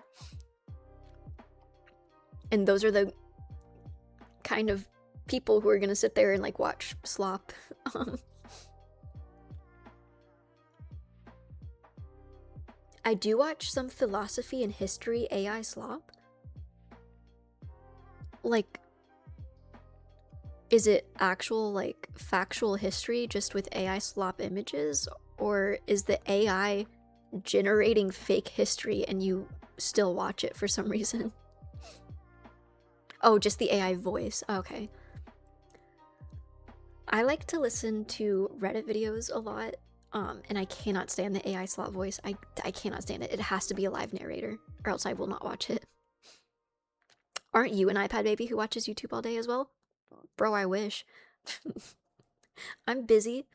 And those are the kind of people who are gonna sit there and like watch slop. I do watch some philosophy and history AI slop. Like, is it actual like factual history just with AI slop images, or is the AI generating fake history and you still watch it for some reason? Oh, just the AI voice. Okay. I like to listen to Reddit videos a lot, and I cannot stand the AI slot voice. I cannot stand it. It has to be a live narrator, or else I will not watch it. Aren't you an iPad baby who watches YouTube all day as well? Bro, I wish. I'm busy.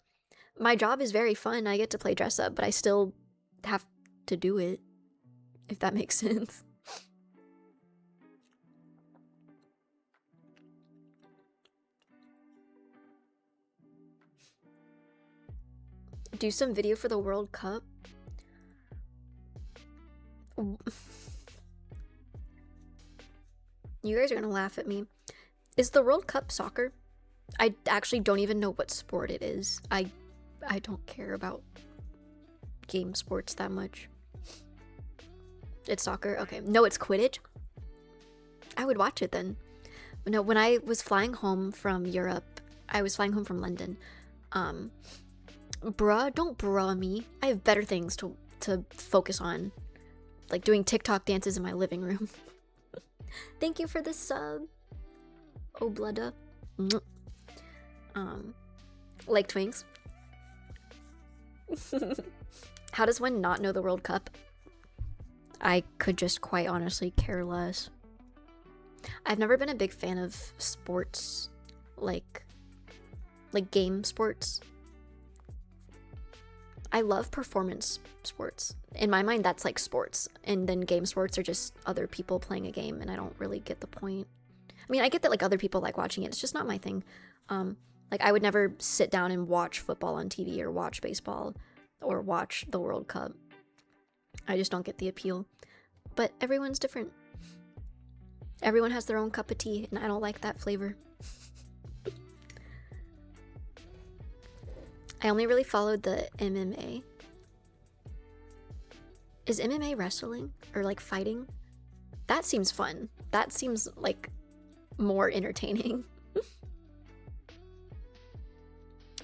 My job is very fun. I get to play dress up, but I still have to do it, if that makes sense. Do some video for the World Cup. You guys are gonna laugh at me. Is the World Cup soccer? I actually don't even know what sport it is. I don't care about game sports that much. It's soccer? Okay. No, it's Quidditch? I would watch it then. No, when I was flying home from Europe, I was flying home from London. Bruh, don't bruh me. I have better things to focus on. Like doing TikTok dances in my living room. Thank you for the sub. Oh, Blooda. Like Twinks. How does one not know the World Cup? I could just quite honestly care less. I've never been a big fan of sports, like game sports. I love performance sports. In my mind, that's like sports. And then game sports are just other people playing a game, and I don't really get the point. I mean, I get that like other people like watching it. It's just not my thing. Like I would never sit down and watch football on TV or watch baseball or watch the World Cup. I just don't get the appeal. But everyone's different. Everyone has their own cup of tea, and I don't like that flavor. I only really followed the MMA. Is MMA wrestling? Or like fighting? That seems fun. That seems like more entertaining.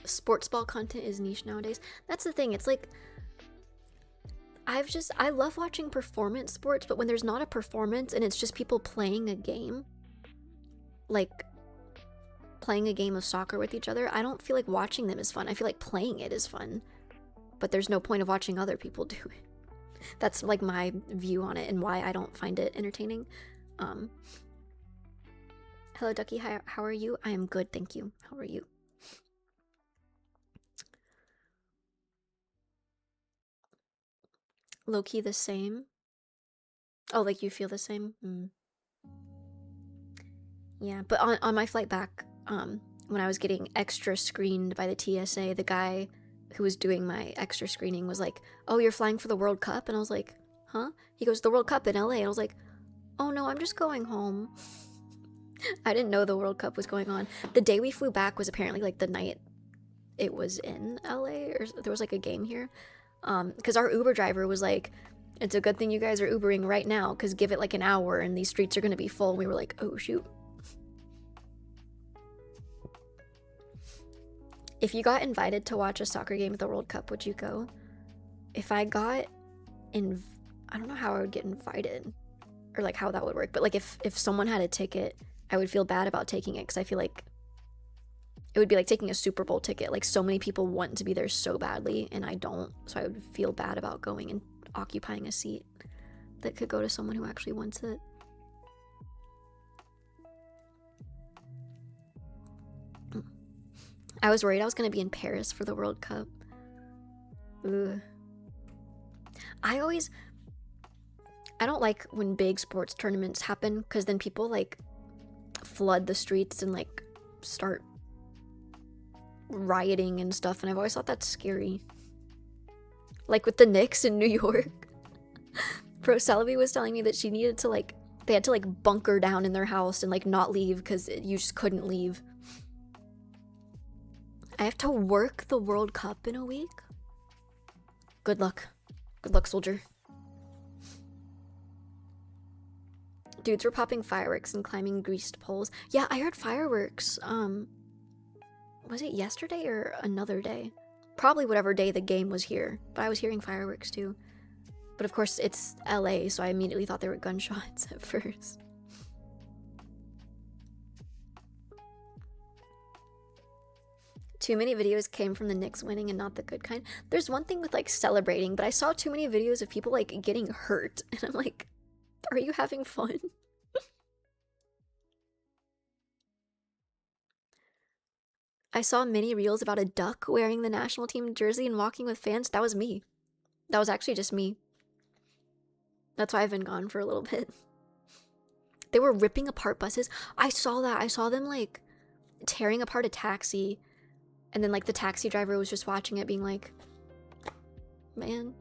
Sports ball content is niche nowadays. That's the thing. It's like, I love watching performance sports, but when there's not a performance and it's just people playing a game, like, playing a game of soccer with each other, I don't feel like watching them is fun. I feel like playing it is fun. But there's no point of watching other people do it. That's like my view on it and why I don't find it entertaining. Hello, Ducky. How are you? I am good, thank you. How are you? Low-key the same. Oh, like you feel the same? Yeah, but on my flight back, when I was getting extra screened by the TSA, the guy who was doing my extra screening was like, "Oh, you're flying for the World Cup?" And I was like, "Huh?" He goes, "The World Cup in LA." And I was like, "Oh no, I'm just going home." I didn't know the World Cup was going on. The day we flew back was apparently like the night it was in LA, or there was like a game here. Because our Uber driver was like, "It's a good thing you guys are Ubering right now, because give it like an hour and these streets are going to be full." And we were like, "Oh shoot." If you got invited to watch a soccer game at the World Cup, would you go? If I got I don't know how I would get invited, or like how that would work, but like if someone had a ticket, I would feel bad about taking it, because I feel like it would be like taking a Super Bowl ticket. Like, so many people want to be there so badly, and I don't, so I would feel bad about going and occupying a seat that could go to someone who actually wants it. I was worried I was going to be in Paris for the World Cup. Ugh. I don't like when big sports tournaments happen, because then people like flood the streets and like start rioting and stuff, and I've always thought that's scary. Like with the Knicks in New York. Celebi was telling me that she needed to like, they had to like bunker down in their house and like not leave because you just couldn't leave. I have to work the World Cup in a week? Good luck. Good luck, soldier. Dudes were popping fireworks and climbing greased poles. Yeah, I heard fireworks. Was it yesterday or another day? Probably whatever day the game was here. But I was hearing fireworks too. But of course, it's LA, so I immediately thought they were gunshots at first. Too many videos came from the Knicks winning and not the good kind. There's one thing with like celebrating, but I saw too many videos of people like getting hurt. And I'm like, are you having fun? I saw many reels about a duck wearing the national team jersey and walking with fans. That was me. That was actually just me. That's why I've been gone for a little bit. They were ripping apart buses. I saw that. I saw them like tearing apart a taxi. And then like the taxi driver was just watching it being like, man.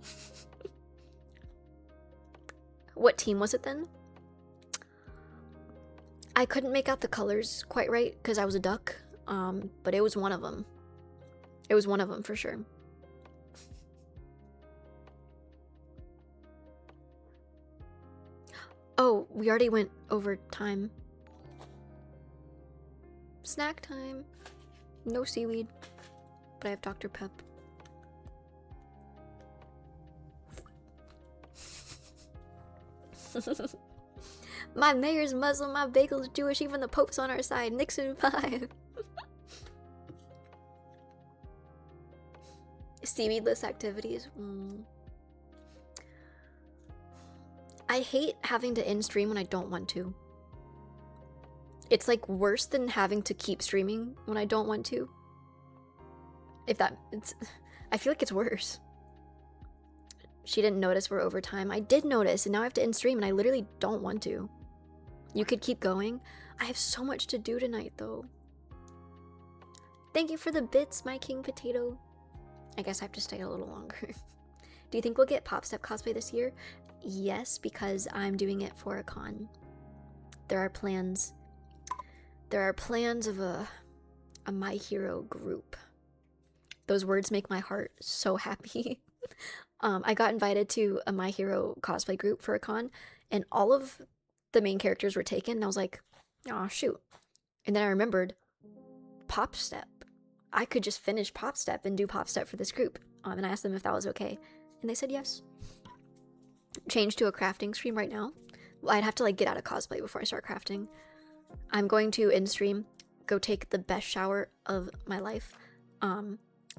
What team was it then? I couldn't make out the colors quite right because I was a duck. But it was one of them. It was one of them for sure. Oh, we already went over time. Snack time. No seaweed. But I have Dr. Pep. My mayor's Muslim, my bagel's Jewish, even the Pope's on our side. Nixon 5. Seaweedless activities. I hate having to end stream when I don't want to. It's like worse than having to keep streaming when I don't want to. I feel like it's worse. She didn't notice we're over time. I did notice, and now I have to end stream, and I literally don't want to. You could keep going. I have so much to do tonight, though. Thank you for the bits, my king potato. I guess I have to stay a little longer. Do you think we'll get Pop Step cosplay this year? Yes, because I'm doing it for a con. There are plans. There are plans of a My Hero group. Those words make my heart so happy. I got invited to a My Hero cosplay group for a con, and all of the main characters were taken, and I was like, oh shoot. And then I remembered Pop Step. I could just finish Pop Step and do Pop Step for this group. And I asked them if that was okay, and they said yes. Change to a crafting stream right now. Well, I'd have to like get out of cosplay before I start crafting. I'm going to end stream, go take the best shower of my life,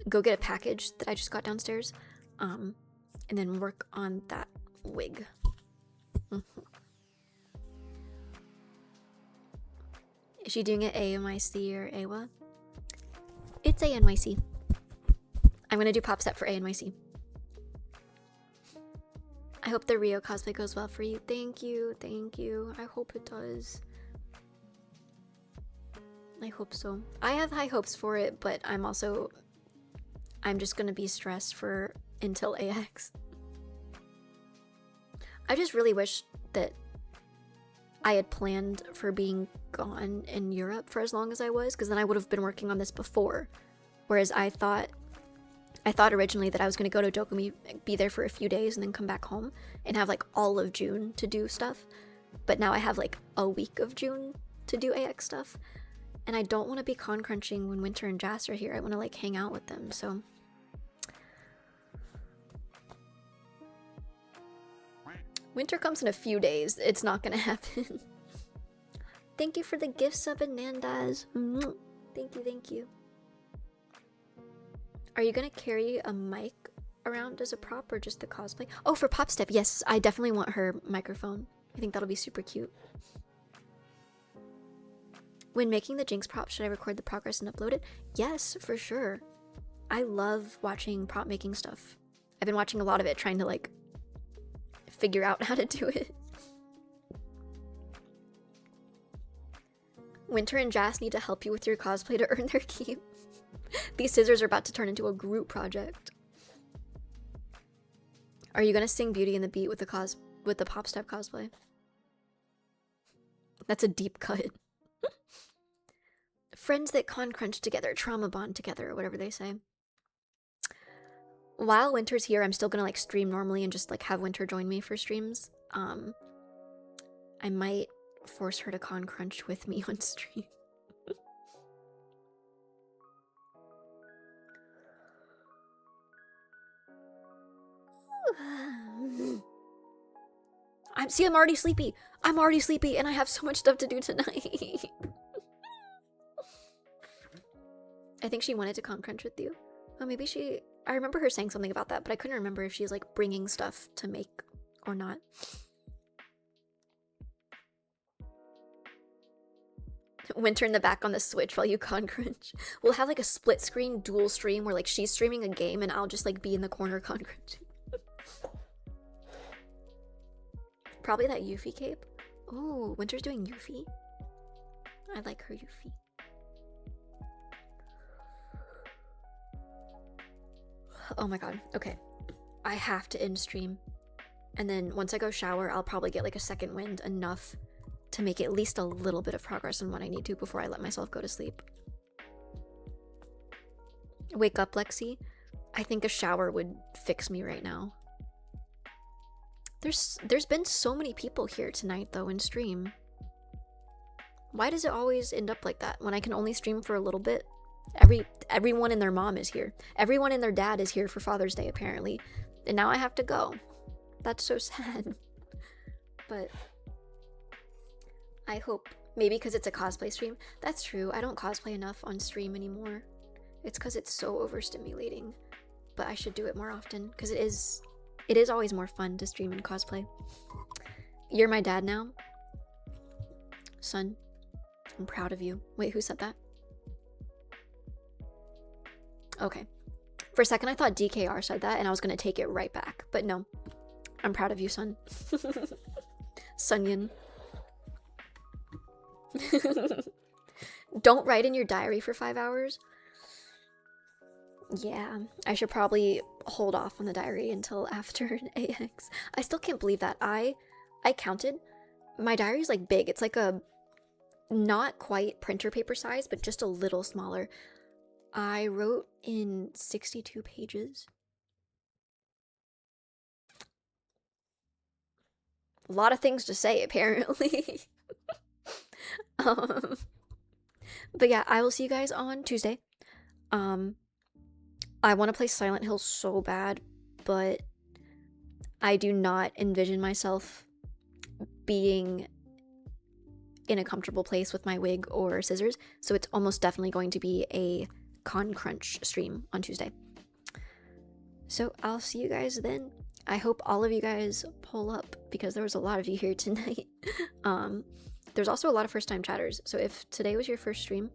go get a package that I just got downstairs, and then work on that wig. Is she doing it ANYC or AWA? It's ANYC. I'm gonna do pop step for ANYC. I hope the Rio cosplay goes well for you. Thank you, thank you. I hope it does. I hope so. I have high hopes for it, but I'm just gonna be stressed for until AX. I just really wish that I had planned for being gone in Europe for as long as I was, because then I would have been working on this before. Whereas I thought originally that I was going to go to Dokumi, be there for a few days, and then come back home and have like all of June to do stuff. But now I have like a week of June to do AX stuff. And I don't want to be con crunching when Winter and Jas are here. I want to like hang out with them, so. Winter comes in a few days. It's not going to happen. Thank you for the gift sub, Anandaz. Thank you, thank you. Are you gonna carry a mic around as a prop or just the cosplay? Oh, for Pop Step, yes, I definitely want her microphone. I think that'll be super cute. When making the Jinx prop, should I record the progress and upload it? Yes, for sure. I love watching prop making stuff. I've been watching a lot of it, trying to like figure out how to do it. Winter and Jas need to help you with your cosplay to earn their keep. These scissors are about to turn into a group project. Are you gonna sing Beauty and the Beat with the Pop Step cosplay? That's a deep cut. Friends that con crunch together, trauma bond together, or whatever they say. While Winter's here, I'm still gonna like stream normally and just like have Winter join me for streams. I might force her to con crunch with me on stream. I'm already sleepy. I'm already sleepy and I have so much stuff to do tonight. I think she wanted to con crunch with you. Oh, maybe I remember her saying something about that, but I couldn't remember if she's like bringing stuff to make or not. Winter in the back on the Switch while you con crunch. We'll have like a split screen dual stream where like she's streaming a game and I'll just like be in the corner con crunching. Probably that Yuffie cape. Oh, Winter's doing Yuffie. I like her Yuffie. Oh my god. Okay. I have to end stream. And then once I go shower, I'll probably get like a second wind enough to make at least a little bit of progress on what I need to before I let myself go to sleep. Wake up, Lexi. I think a shower would fix me right now. There's been so many people here tonight though in stream. Why does it always end up like that when I can only stream for a little bit? Everyone and their mom is here. Everyone and their dad is here for Father's Day apparently. And now I have to go. That's so sad. But I hope, maybe because it's a cosplay stream. That's true. I don't cosplay enough on stream anymore. It's because it's so overstimulating. But I should do it more often because it is always more fun to stream and cosplay. You're my dad now? Son, I'm proud of you. Wait, who said that? Okay. For a second I thought DKR said that and I was going to take it right back. But no. I'm proud of you, son. Sunyan. Don't write in your diary for 5 hours. Yeah, I should probably hold off on the diary until after AX. I still can't believe that. I counted. My diary's like big. It's like a not quite printer paper size, but just a little smaller. I wrote in 62 pages. A lot of things to say, apparently. But yeah, I will see you guys on Tuesday. I want to play Silent Hill so bad, but I do not envision myself being in a comfortable place with my wig or scissors, so it's almost definitely going to be a con crunch stream on Tuesday. So I'll see you guys then. I hope all of you guys pull up, because there was a lot of you here tonight. There's also a lot of first time chatters, so if today was your first stream,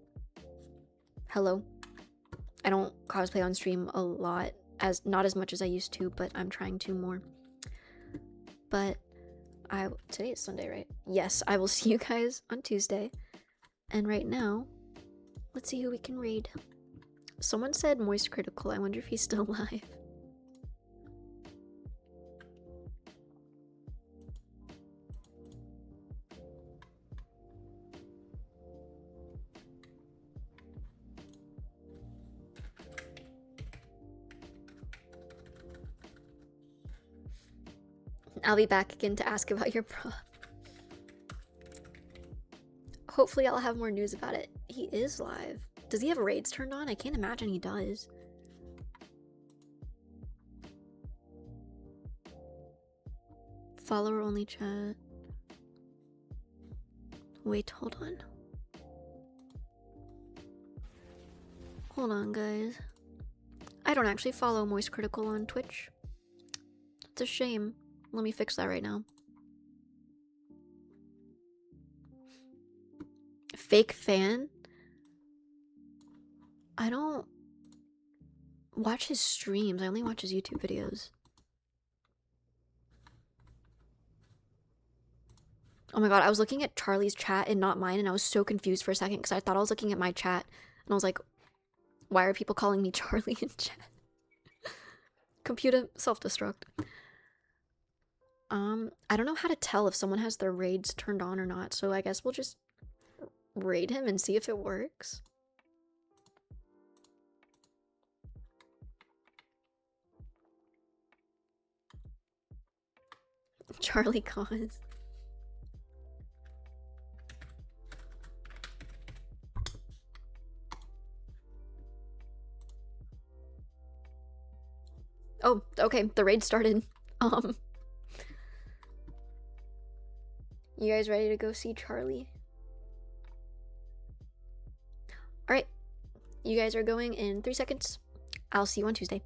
hello. I don't cosplay on stream a lot, not as much as I used to, but I'm trying to more. But today is Sunday, right? Yes, I will see you guys on Tuesday. And right now, let's see who we can raid. Someone said Moist Critical. I wonder if he's still alive. I'll be back again to ask about your prop. Hopefully I'll have more news about it. He is live. Does he have raids turned on? I can't imagine he does. Follower only chat. Wait, hold on. Hold on, guys. I don't actually follow Moist Critical on Twitch. It's a shame. Let me fix that right now. Fake fan? I don't watch his streams. I only watch his YouTube videos. Oh my god, I was looking at Charlie's chat and not mine, and I was so confused for a second because I thought I was looking at my chat, and I was like, why are people calling me Charlie in chat? Computer self-destruct. I don't know how to tell if someone has their raids turned on or not, so I guess we'll just raid him and see if it works. Charlie cause. Oh, okay, the raid started. You guys ready to go see Charlie? Alright, you guys are going in 3 seconds. I'll see you on Tuesday.